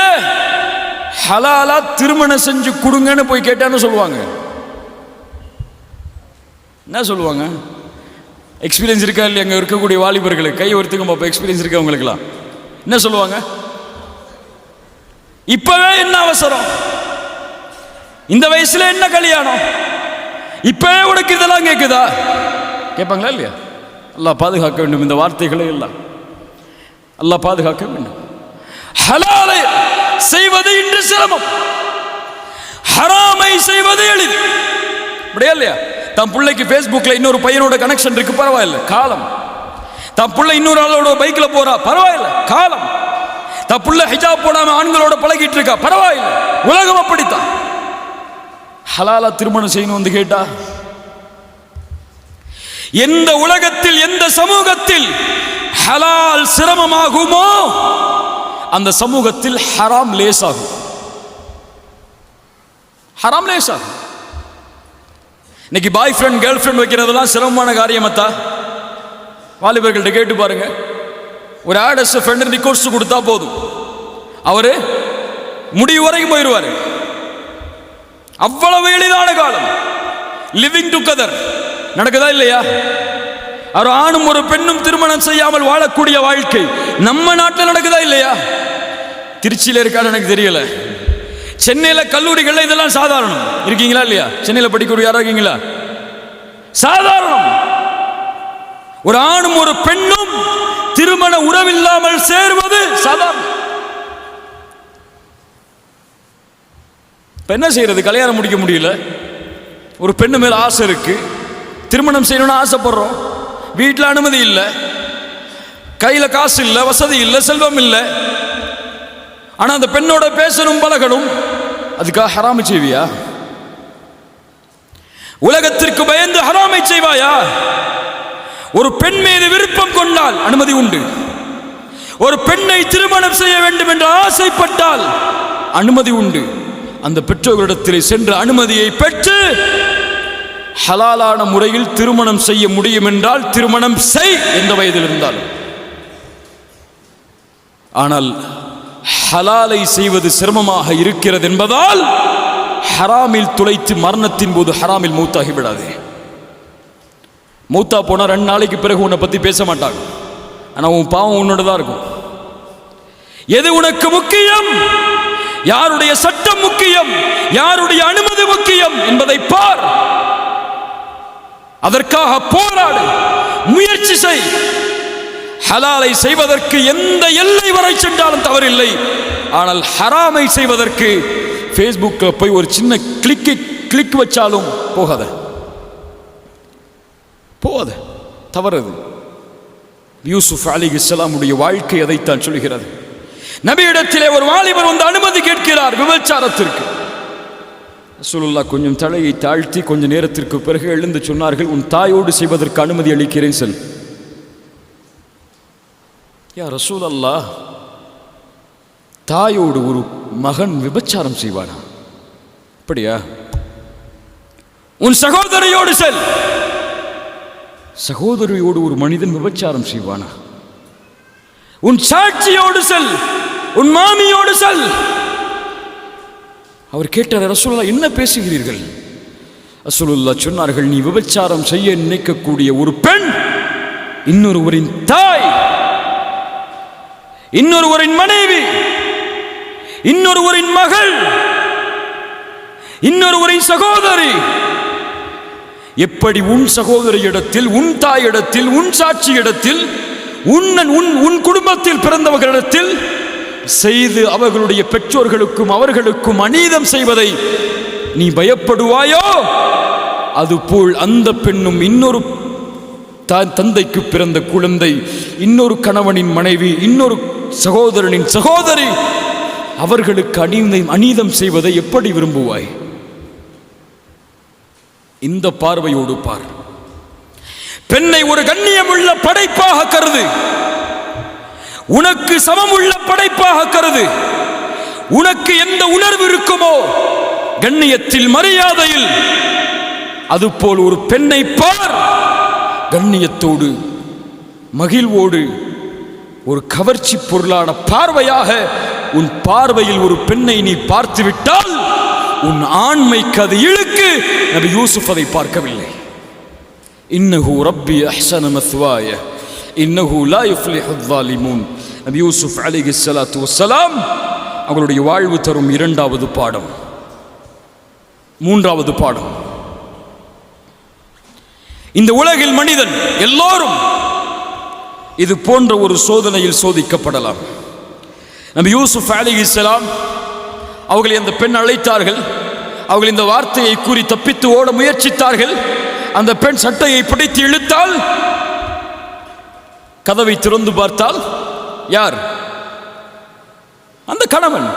ஹலாலா திருமணம் செஞ்சு கொடுங்கன்னு போய் கேட்டான்னு சொல்லுவாங்க. என்ன சொல்லுவாங்க? எக்ஸ்பீரியன்ஸ் இருக்கா இல்லையா? அங்கே இருக்கக்கூடிய வாலிபர்களுக்கு கை ஒருத்துக்கும் பார்ப்போம். எக்ஸ்பீரியன்ஸ் இருக்கா உங்களுக்குலாம்? என்ன சொல்லுவாங்க? இப்பவே என்ன அவசரம்? இந்த வயசுல என்ன கல்யாணம்? இப்பவே உனக்கு இதெல்லாம் கேட்குதா? கேட்பாங்களா இல்லையா? அல்லாஹ் பாதுகாக்க வேண்டும் இந்த வார்த்தைகளை எல்லாம். அல்லாஹ் பாதுகாக்க வேண்டும். ஹலாலை செய்வது இன்று சிரமம், ஹராமை செய்வது எளிது. அப்படியா இல்லையா? தன் பிள்ளைக்கு ஃபேஸ்புக்ல இன்னொரு பையனோட கனெக்ஷன் இருக்கு, பரவாயில்ல, காலம். தன் பிள்ளை இன்னொரு ஆளோட பைக்ல போறா, பரவாயில்ல, காலம். தன் பிள்ளை ஹிஜாப் போடாம ஆண்களோட பழகிட்டு இருக்கா, பரவாயில்ல, உலகம் அப்படித்தான். ஹலாலா திருமணம் செய்யணும் வந்து கேட்டா, எந்த உலகத்தில், எந்த சமூகத்தில் ஹலால் சிரமமாகுமோ அந்த சமூகத்தில் ஹராம் லேசாகும். ஹராம் லேசாகும். இன்னைக்கு பாய் ஃப்ரெண்ட், கேர்ள் ஃப்ரெண்ட் வைக்கிறதெல்லாம் சிரமமான காரியமத்தா? வாலிபர்கள்ட்ட கேட்டு பாருங்க. ஒரு ஆடஸ் ஃப்ரெண்ட் ரிக்வெஸ்ட் கொடுத்தா போதும், அவரு முடிவு வரைக்கும் போயிடுவாரு. அவ்வளவு எளிதான காலம். லிவிங் டுகெதர் நடக்குதா இல்லையா? ஒரு ஆணும் ஒரு பெண்ணும் திருமணம் செய்யாமல் வாழக்கூடிய வாழ்க்கை நம்ம நாட்டில் நடக்குதா இல்லையா? திருச்சியில் இருக்கான்னு எனக்கு தெரியல. சென்னையில் கல்லூரிகளில் இதெல்லாம் சாதாரணம். இருக்கீங்களா இல்லையா? சென்னையில் படிக்கக்கூடிய யாரா இருக்கீங்களா? சாதாரணம். ஒரு ஆணும் ஒரு பெண்ணும் திருமண உறவில்லாமல் சேர்வது சாதாரணம். என்ன செய்யறது? கல்யாணம் முடிக்க முடியல. ஒரு பெண்ணு மேல ஆசை இருக்கு, திருமணம் செய்யணும்னு ஆசைப்படுறோம். வீட்டில் அனுமதி இல்லை, கையில் காசு இல்லை, வசதி இல்லை, செல்வம் இல்லை. ஆனா அந்த பெண்ணோட பேசணும், பழகணும். அதுக்காக ஹராமை செய்வியா? உலகத்திற்கு பயந்து ஹராமை செய்வாயா? ஒரு பெண் மீது விருப்பம் கொண்டால் அனுமதி உண்டு. ஒரு பெண்ணை திருமணம் செய்ய வேண்டும் என்று ஆசைப்பட்டால் அனுமதி உண்டு. அந்த பெற்றோர்களிடத்திலே சென்று அனுமதியை பெற்று ஹலாலான முறையில் திருமணம் செய்ய முடியும் என்றால் திருமணம் செய், எந்த வயதில் இருந்தாலும். ஆனால் ஹலாலை செய்வது சிரமமாக இருக்கிறது என்பதால் ஹராமில் துளைத்து மரணத்தின் போது ஹராமில் மூத்தாகி விடாது. மூத்தா போனால் 2 நாளைக்கு பிறகு உன்னை பற்றி பேச மாட்டாங்க. ஆனால் உன் பாவம் உன்னோட தான் இருக்கும். எது உனக்கு முக்கியம்? யாருடைய சட்டம் முக்கியம்? யாருடைய அனுமதி முக்கியம் என்பதை பார். அதற்காக போராடு, முயற்சி செய். ஹலாலை செய்வதற்கு எந்த எல்லை வரை சென்றாலும் தவறில்லை. ஆனால் ஹராமை செய்வதற்கு ஃபேஸ்புக்கில் போய் ஒரு சின்ன கிளிக் வச்சாலும் போகாத, தவறது. யூசுப் அலைஹிஸ்ஸலாமுடைய வாழ்க்கை அதைத்தான் சொல்கிறது. நபியிடத்திலே ஒரு வாலிபர் வந்து அனுமதி கேட்கிறார் விபச்சாரத்திற்கு. ரசூலுல்லாஹ் கொஞ்சம் தலையை தாழ்த்தி கொஞ்ச நேரத்திற்கு பிறகு எழுந்து சொன்னார்கள், உன் தாயோடு செய்வதற்கு அனுமதி அளிக்கிறேன் செல். யா ரசூலல்லாஹ், தாயோடு ஒரு மகன் விபச்சாரம் செய்வானா? அப்படியா? உன் சகோதரியோடு செல். சகோதரியோடு ஒரு மனிதன் விபச்சாரம் செய்வானா? உன் சாட்சியோடு செல், உன் மாமியோடு செல். அவர் கேட்டார், ரசூலுல்லாஹ் என்ன பேசுகிறீர்கள்? ரசூலுல்லாஹ் சொன்னார்கள், நீ விபச்சாரம் செய்ய நினைக்கக்கூடிய ஒரு பெண் இன்னொருவரின் தாய், இன்னொருவரின் மனைவி, இன்னொருவரின் மகள், இன்னொருவரின் சகோதரி. எப்படி உன் சகோதரியிடத்தில், உன் தாயிடத்தில், உன் சாட்சியிடத்தில், உன் குடும்பத்தில் பிறந்தவர்களிடத்தில் செய்து அவர்களுடைய பெற்றோர்களுக்கும் அவர்களுக்கும் அநீதம் செய்வதை நீ பயப்படுவாயோ, அதுபோல் அந்த பெண்ணும் இன்னொரு தந்தைக்கு பிறந்த குழந்தை, இன்னொரு கணவனின் மனைவி, இன்னொரு சகோதரனின் சகோதரி, அவர்களுக்கு அநீதம் செய்வதை எப்படி விரும்புவாய்? இந்த பார்வையோடு பார். பெண்ணை ஒரு கண்ணியமுள்ள படைப்பாக கருது, உனக்கு சமமுள்ள படைப்பாக கருது. உனக்கு எந்த உணர்வு இருக்குமோ கண்ணியத்தில், மரியாதையில், அதுபோல் ஒரு பெண்ணை பார். கண்ணியத்தோடு, மகிழ்வோடு, ஒரு கவர்ச்சி பொருளான பார்வையாக உன் பார்வையில் ஒரு பெண்ணை நீ பார்த்து விட்டால் உன் ஆண்மைக்கு அது இழுக்கு. நபி யூசுப் அதை பார்க்கவில்லை. இன்னஹு ரப்பி அஹ்ஸன மத்வாய இன்னஹு லா யுஃப்லிஹுல் ஸாலிமூன். நபி யூசுப் அலைஹிஸ்ஸலாத்து வஸ்ஸலாம் அவர்களுடைய வாழ்வு தரும் 2வது பாடம். 3வது பாடம், இந்த உலகில் மனிதன் எல்லோரும் இது போன்ற ஒரு சோதனையில் சோதிக்கப்படலாம். நபி யூசுப் அலைஹிஸ்ஸலாம் அவர்களை அந்த பெண் அழைத்தார்கள். அவர்கள் இந்த வார்த்தையை கூறி தப்பித்து ஓட முயற்சித்தார்கள். அந்த பெண் சட்டையை பிடித்து இழுத்தால், கதவை திறந்து பார்த்தால் யார்? அந்த கணவன்.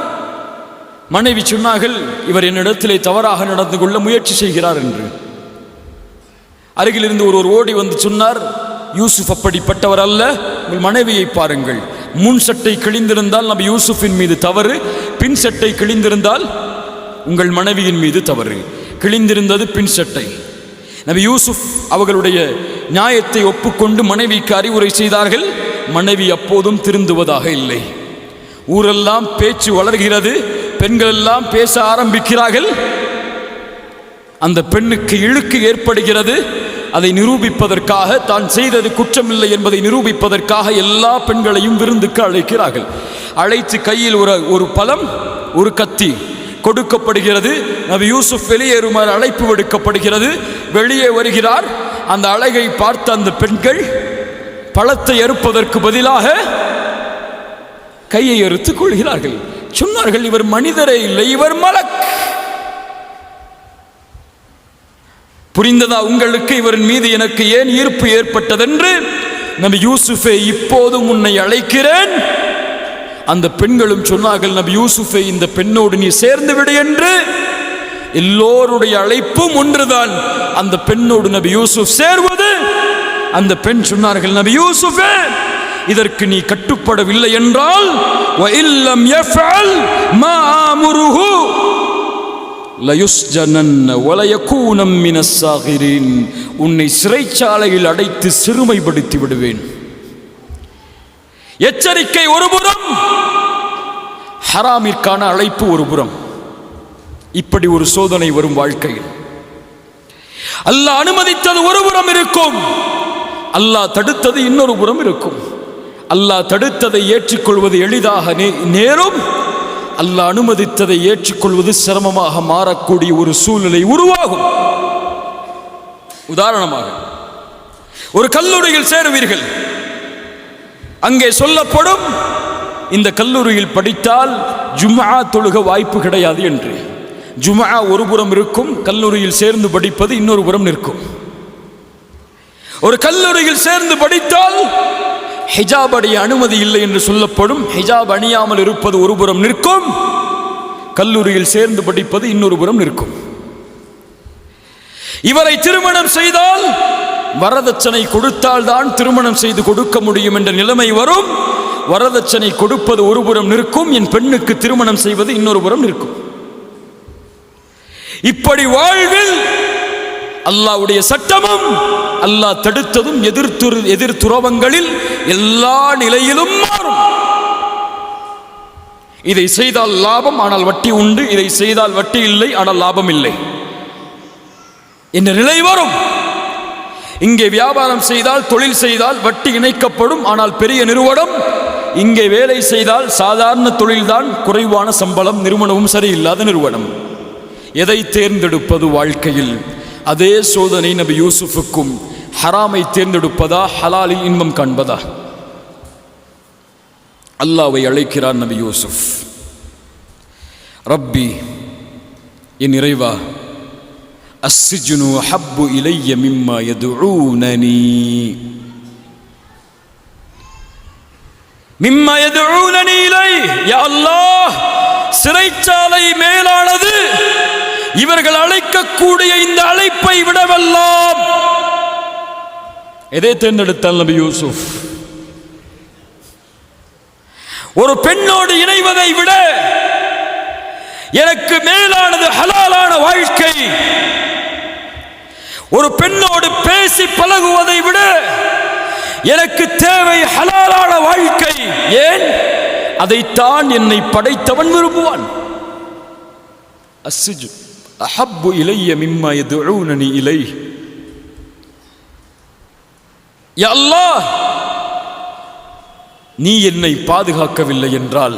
மனைவி சொன்னார்கள், இவர் என்னிடத்திலே தவறாக நடந்து கொள்ள முயற்சி செய்கிறார் என்று. அருகில் இருந்து ஒருவர் ஓடி வந்து சொன்னார், யூசுப் அப்படிப்பட்டவர் அல்ல, உங்கள் மனைவியை பாருங்கள். முன் சட்டை கிழிந்திருந்தால் நபி யூசுஃபின் மீது தவறு, பின் சட்டை கிழிந்திருந்தால் உங்கள் மனைவியின் மீது தவறு. கிழிந்திருந்தது பின் சட்டை. நபி யூசுப் அவர்களுடைய நியாயத்தை ஒப்புக்கொண்டு மனைவிக்கு அறிவுரை செய்தார்கள். மனைவி அப்போதும் திருந்துவதாக இல்லை. ஊரெல்லாம் பேச்சு வளர்கிறது, பெண்கள் எல்லாம் பேச ஆரம்பிக்கிறார்கள். அந்த பெண்ணுக்கு இழுக்கு ஏற்படுகிறது. அதை நிரூபிப்பதற்காக, தான் செய்தது குற்றமில்லை என்பதை நிரூபிப்பதற்காக எல்லா பெண்களையும் விருந்துக்கு அழைக்கிறார்கள். அழைத்து கையில் ஒரு பழம், ஒரு கத்தி கொடுக்கப்படுகிறது. நபி யூசுப் வெளியேறுமாறு அழைப்பு விடுக்கப்படுகிறது. வெளியே வருகிறார். அந்த அழகை பார்த்த அந்த பெண்கள் பழத்தை அறுப்பதற்கு பதிலாக கையை அறுத்துக் கொள்கிறார்கள். சொன்னார்கள், இவர் மனிதரே இல்லை, இவர் மலக். புரிந்ததா உங்களுக்கு இவரின் மீது எனக்கு ஏன் ஈர்ப்பு ஏற்பட்டதென்று? நபி யூசுஃபே, இப்போதும் உன்னை அழைக்கிறேன். அந்த பெண்களும் சொன்னார்கள், நபி யூசுஃபே, இந்த பெண்ணோடு நீ சேர்ந்து விடு என்று. எல்லோருடைய அழைப்பும் ஒன்றுதான், அந்த பெண்ணோடு நபி யூசுப் சேர்வது. அந்த பெண் சொன்னார்கள், நபி யூசுஃபே, இதற்கு நீ கட்டுப்படவில்லை என்றால் வஇல்லம் யஃஅல் மா ஆமுருஹு லயுஸ்ஜனன்ன வலயகூன மினஸ் சாகிரீன், உன்னை சிறைச்சாலையில் அடைத்து சிறுமைப்படுத்தி விடுவேன். எச்சரிக்கை ஒருபுறம், ஹராமிற்கான அழைப்பு ஒருபுறம். இப்படி ஒரு சோதனை வரும் வாழ்க்கையில். அல்லாஹ் அனுமதித்தது ஒருபுறம் இருக்கும், அல்லாஹ் தடுத்தது இன்னொரு புறம் இருக்கும். அல்லாஹ் தடுத்ததை ஏற்றுக்கொள்வது எளிதாக நேரும், அல்லாஹ் அனுமதித்ததை ஏற்றுக்கொள்வது சிரமமாக மாறக்கூடிய ஒரு சூழ்நிலை உருவாகும். உதாரணமாக, ஒரு கல்லூரியில் சேருவீர்கள். அங்கே சொல்லப்படும், இந்த கல்லூரியில் படித்தால் ஜும்ஆ தொழுக வாய்ப்பு கிடையாது என்று. ஜும்ஆ ஒரு புறம் இருக்கும், கல்லூரியில் சேர்ந்து படிப்பது இன்னொரு புறம் நிற்கும். ஒரு கல்லூரியில் சேர்ந்து படித்தால் ஹிஜாப் அணிய அனுமதி இல்லை என்று சொல்லப்படும். ஹிஜாப் அணியாமல் இருப்பது ஒரு புறம் நிற்கும், கல்லூரியில் சேர்ந்து படிப்பது இன்னொரு புறம் நிற்கும். இவரை திருமணம் செய்தால் வரதட்சணை கொடுத்தால் தான் திருமணம் செய்து கொடுக்க முடியும் என்ற நிலைமை வரும். வரதட்சணை கொடுப்பது ஒரு புறம் நிற்கும், என் பெண்ணுக்கு திருமணம் செய்வது இன்னொரு புறம் நிற்கும். இப்படி வாழ்வில் அல்லாஹ்வுடைய சட்டமும் அல்லாஹ் தடுத்ததும் எதிர்த்துறவங்களில் எல்லா நிலையிலும் மாறும். இதை செய்தால் லாபம், ஆனால் வட்டி உண்டு. இதை செய்தால் வட்டி இல்லை, ஆனால் லாபம் இல்லை என்ற நிலை வரும். இங்கே வியாபாரம் செய்தால், தொழில் செய்தால் வட்டி இணைக்கப்படும், ஆனால் பெரிய நிறுவனம். இங்கே வேலை செய்தால் சாதாரண தொழில்தான், குறைவான சம்பளம், நிறுவனமும் சரியில்லாத நிறுவனம். எதை தேர்ந்தெடுப்பது வாழ்க்கையில்? அதே சோதனை நபி யூசுஃபுக்கும். ஹராமை தேர்ந்தெடுப்பதா, ஹலாலில் இன்பம் காண்பதா? அல்லாஹ்வை அழைக்கிறார் நபி யூசுப். ரப்பி, என் இறைவா, அஸ்ஸிஜ்னு அஹப்பு இலைய மிம்மா யதுஊனனி இலை. யா அல்லாஹ், சிறைச்சாலை மேலானது இவர்கள் அழைக்கக்கூடிய இந்த அழைப்பை விடவெல்லாம். எதை தேர்ந்தெடுத்தால் நபி யூசுப்? ஒரு பெண்ணோடு இணைவதை விட எனக்கு மேலானது ஹலாலான வாழ்க்கை. ஒரு பெண்ணோடு பேசி பழகுவதை விட எனக்கு தேவை ஹலாலான வாழ்க்கை. ஏன்? அதைத்தான் என்னை படைத்தவன் விரும்புவான். அஸ்ஸிஜ் அஹப்பு இலைய மிம்மா யதுஊனனி இலை. யா அல்லாஹ், நீ என்னை பாதுகாக்கவில்லை என்றால்,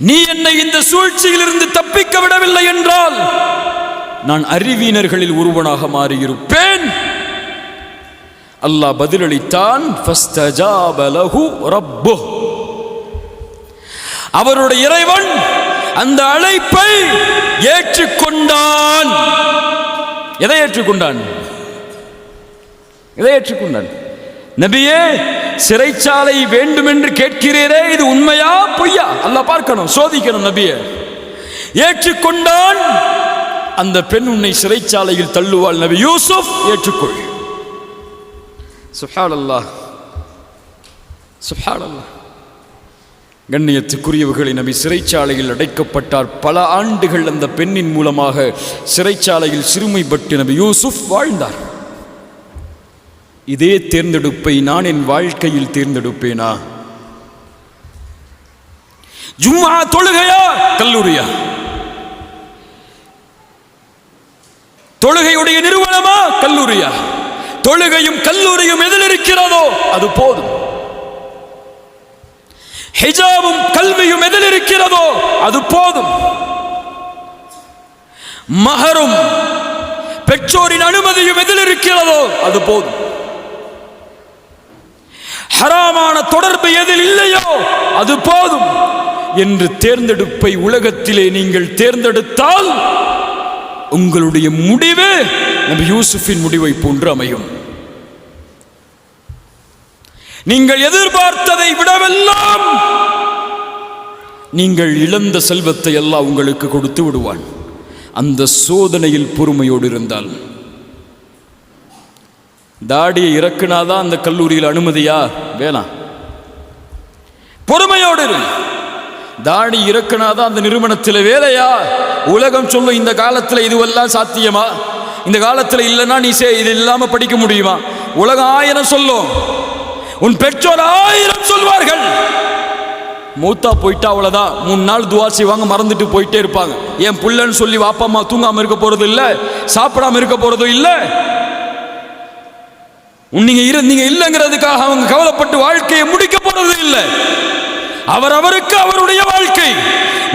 நீ என்னை இந்த சூழ்ச்சியிலிருந்து தப்பிக்க விடவில்லை என்றால், நான் அறிவீனர்களில் ஒருவனாக மாறியிருப்பேன். அல்லாஹ் பதிலளித்தான். ஃபஸ்தஜாப லஹு ரப்புஹ், அவருடைய இறைவன் அந்த அழைப்பை ஏற்றுக்கொண்டான். எதை ஏற்றுக்கொண்டான்? எதை ஏற்றுக்கொண்டான்? நபியே, சிறைச்சாலை வேண்டும் என்று கேட்கிறீரே, இது உண்மையா பொய்யா? அல்லாஹ் பார்க்கணும், சோதிக்கணும். நபியே ஏற்றுக்கொண்டான். அந்த பெண் உன்னை சிறைச்சாலையில் தள்ளுவாள். நபி யூசுப், ஏற்றுக்கொள். சுப்ஹானல்லாஹ், சுப்ஹானல்லாஹ். கண்ணியத்துக்குரியவர்களை, நபி சிறைச்சாலையில் அடைக்கப்பட்டார். பல ஆண்டுகள் அந்த பெண்ணின் மூலமாக சிறைச்சாலையில் சிறுமைப்பட்டு நபி யூசுப் வாழ்ந்தார். இதே தேர்ந்தெடுப்பை நான் என் வாழ்க்கையில் தேர்ந்தெடுப்பேனா? ஜும்ஆ தொழுகையா, கல்லூரியா? தொழுகையுடைய நிறுவனமா கல்லூரியா? தொழுகையும் கல்லூரியும் எதில் இருக்கிறதோ அது போதும். ஹிஜாபும் கல்வியும் எதில் இருக்கிறதோ அது போதும். மஹரும் பெற்றோரின் அனுமதியும் எதில் இருக்கிறதோ அது போதும். ஹராமான தொடர்பு எதில் இல்லையோ அது போதும் என்று தேர்ந்தெடுப்பை உலகத்திலே நீங்கள் தேர்ந்தெடுத்தால் உங்களுடைய முடிவு நபி யூசுஃபின் முடிவை போன்று அமையும். நீங்கள் எதிர்பார்த்ததை விடவெல்லாம் நீங்கள் இழந்த செல்வத்தை எல்லாம் உங்களுக்கு கொடுத்து விடுவான். அந்த சோதனையில் பொறுமையோடு இருந்தால். தாடியை இறக்குனாதான் அந்த கல்லூரியில் அனுமதியா? வேணாம், பொறுமையோடு இரு. தாடி இறக்குனாதான் அந்த நிறுவனத்தில் வேலையா? உலகம் சொல்லும் இந்த காலத்தில் இதுவெல்லாம் சாத்தியமா? இந்த காலத்தில் இல்லைன்னா நீ இது இல்லாம படிக்க முடியுமா? உலகம் 1000 சொல்லும், உன் பெற்றோர் 1000 சொல்வார்கள். மூத்தா போயிட்டா அவ்வளவுதான். 3 நாள் துவா செய்வாங்க, மறந்துட்டு போயிட்டே இருப்பாங்க. என் புள்ளன்னு சொல்லி வாப்பா அம்மா தூங்காம இருக்க போறது இல்ல, சாப்பிடாம இருக்க போறதும் இல்ல. நீங்க இல்லைங்கிறதுக்காக அவங்க கவலைப்பட்டு வாழ்க்கையை முடிக்க போறது இல்லை. அவரவருக்கு அவருடைய வாழ்க்கை.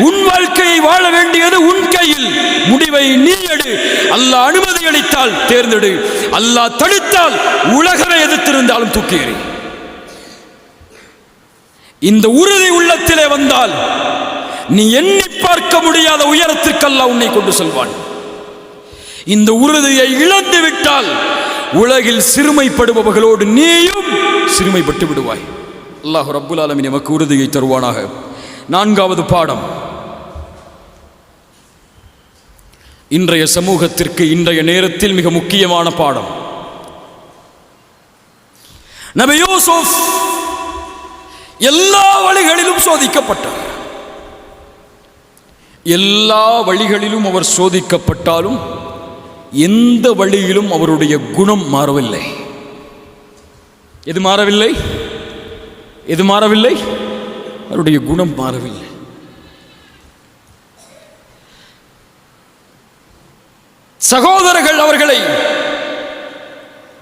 உன் வாழ்க்கையை வாழ வேண்டியது உன் கையில். முடிவை நீ எடு. அல்லாஹ் அனுமதி அளித்தால் தேர்ந்தெடு, அல்லாஹ் தடுத்தால் உலகமே எதிர்த்திருந்தாலும் தூக்கி எறி. இந்த உறுதி உள்ளத்திலே வந்தால் நீ எண்ணி பார்க்க முடியாத உயரத்திற்கு அல்லாஹ் உன்னை கொண்டு செல்வான். இந்த உறுதியை இழந்து விட்டால் உலகில் சிறுமைப்படுபவர்களோடு நீயும் சிறுமைப்பட்டு விடுவாய். அல்லாஹ் ரப்புல் ஆலமீன் நமக்கு உறுதியை தருவானாக. 4வது பாடம், இன்றைய சமூகத்திற்கு இன்றைய நேரத்தில் மிக முக்கியமான பாடம். நபி யூசுப் எல்லா வழிகளிலும் சோதிக்கப்பட்டார். எல்லா வழிகளிலும் அவர் சோதிக்கப்பட்டாலும் எந்த வழியிலும் அவருடைய குணம் மாறவில்லை. எது மாறவில்லை? எது மாறவில்லை? அவருடைய குணம் மாறவில்லை. சகோதரர்கள் அவர்களை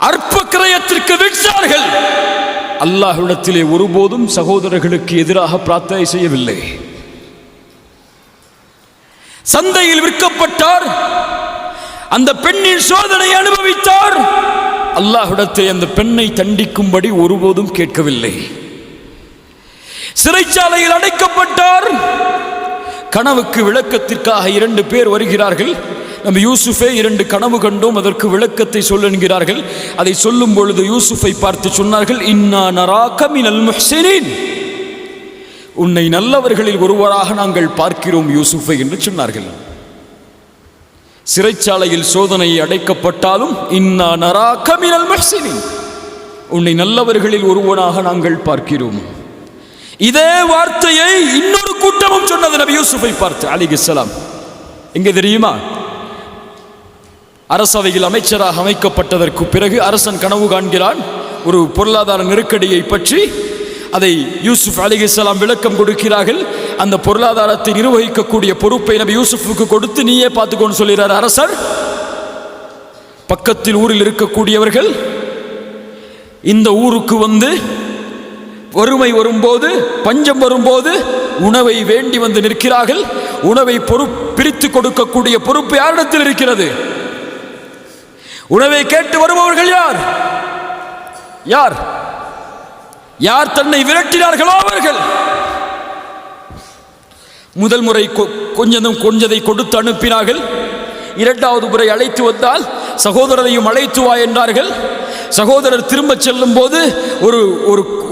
அற்ப கிரயத்திற்கு விற்றார்கள். அல்லாஹ்விடத்திலே ஒருபோதும் சகோதரர்களுக்கு எதிராக பிரார்த்தனை செய்யவில்லை. சந்தையில் விற்கப்பட்டார். அந்த பெண்ணின் சோதனை அனுபவித்தார். அல்லாஹ்விடத்தை அந்த பெண்ணை தண்டிக்கும்படி ஒருபோதும் கேட்கவில்லை. சிறைச்சாலையில் அடைக்கப்பட்டார். கனவுக்கு விளக்கத்திற்காக 2 பேர் வருகிறார்கள். நம்ம யூசுஃபே 2 கனவு கண்டோம், அதற்கு விளக்கத்தை சொல்லுகிறார்கள். அதை சொல்லும் பொழுது யூசுஃபை பார்த்து சொன்னார்கள், இன்னா நராக மினல் முஹ்சினீன், உன்னை நல்லவர்களில் ஒருவராக நாங்கள் பார்க்கிறோம் யூசுஃபை என்று சொன்னார்கள். சிறைச்சாலையில் சோதனை அடைக்கப்பட்டாலும் இன்னா நராக மினல் முஹ்சினீன், உன்னை நல்லவர்களில் ஒருவனாக நாங்கள் பார்க்கிறோம். இதே வார்த்தையை இன்னொரு கூட்டமும் சொன்னது நபி யூசுஃபை பார்த்து அலைஹிஸ்ஸலாம். எங்கே தெரியுமா? அரசவையில் அமைச்சராக அமைக்கப்பட்டதற்கு பிறகு அரசன் கனவு காண்கிறான் ஒரு பொருளாதார நெருக்கடியை பற்றி. அதை யூசுப் அலைஹிஸ்ஸலாம் விளக்கம் கொடுக்கிறார்கள். அந்த பொருளாதாரத்தை நிர்வகிக்கக்கூடிய பொறுப்பை நபி யூசுஃபுக்கு கொடுத்து நீயே பார்த்துக்கொண்டு சொல்கிறார் அரசர். பக்கத்தில் ஊரில் இருக்கக்கூடியவர்கள் இந்த ஊருக்கு வந்து வறுமை வரும்போது, பஞ்சம் வரும்போது உணவை வேண்டி வந்து நிற்கிறார்கள். உணவை பிரித்து கொடுக்கக்கூடிய பொறுப்பு யாரிடத்தில் இருக்கிறது? உணவை கேட்டு வருபவர்கள் யார்? யார் யார் தன்னை விரட்டினார்களோ அவர்கள். முதல் முறை கொஞ்சதை கொடுத்து அனுப்பினார்கள். 2வது முறை அழைத்து வந்தால் சகோதரரையும் அழைத்து வா என்றார்கள். சகோதரர் திரும்ப செல்லும் போது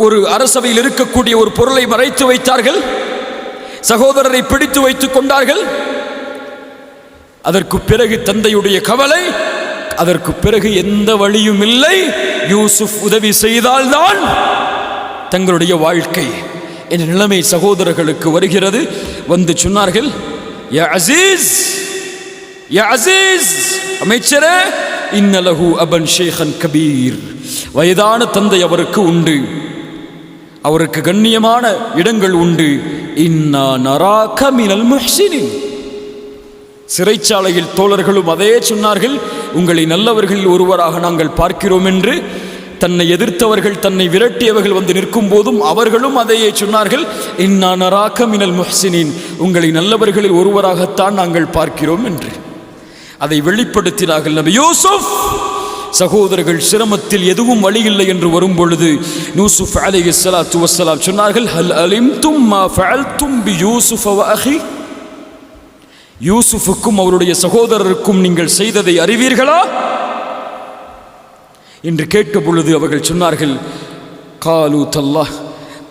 ஒரு அரசவையில் இருக்கக்கூடிய ஒரு பொருளை மறைத்து வைத்தார்கள். சகோதரரை பிடித்து வைத்துக் கொண்டார்கள். அதற்கு பிறகு தந்தையுடைய கவலை. அதற்கு பிறகு எந்த வழியும் இல்லை, யூசுப் உதவி செய்தால்தான் தங்களுடைய வாழ்க்கை என்ற நிலைமை சகோதரர்களுக்கு வருகிறது. வந்து சொன்னார்கள், யா அசீஸ், யா அசீஸ், அமைச்சரே, இன்னலஹு அபன் ஷேഖன் கபீர், வயதான தந்தை அவருக்கு உண்டு, அவருக்கு கண்ணியமான இடங்கள் உண்டு. இன்னா நராக மினல் முஹ்சினின். சிறைச்சாலையில் தோழர்களும் அதே சொன்னார்கள். உங்களை நல்லவர்களில் ஒருவராக நாங்கள் பார்க்கிறோம் என்று தன்னை எதிர்த்தவர்கள், தன்னை விரட்டியவர்கள் வந்து நிற்கும் போதும் அவர்களும் அதையே சொன்னார்கள். இன்னா நராக மினல் முஹ்சினீன், உங்களை நல்லவர்களில் ஒருவராகத்தான் நாங்கள் பார்க்கிறோம் என்று அதை வெளிப்படுத்தினார்கள். நபி யூசுப் சகோதரர்கள் சிரமத்தில் எதுவும் வழி இல்லை என்று வரும் பொழுது யூசுப் அலைஹிஸ்ஸலாத்து வஸ்ஸலாம் சொன்னார்கள், ஹல் அலிம்தும் மா ஃபஅல்தும் பி யூசுஃப வ அஹி, யூசுஃபுக்கும் அவருடைய சகோதரருக்கும் நீங்கள் செய்ததை அறிவீர்களா என்று கேட்ட பொழுது அவர்கள் சொன்னார்கள், காலு தல்லாஹ்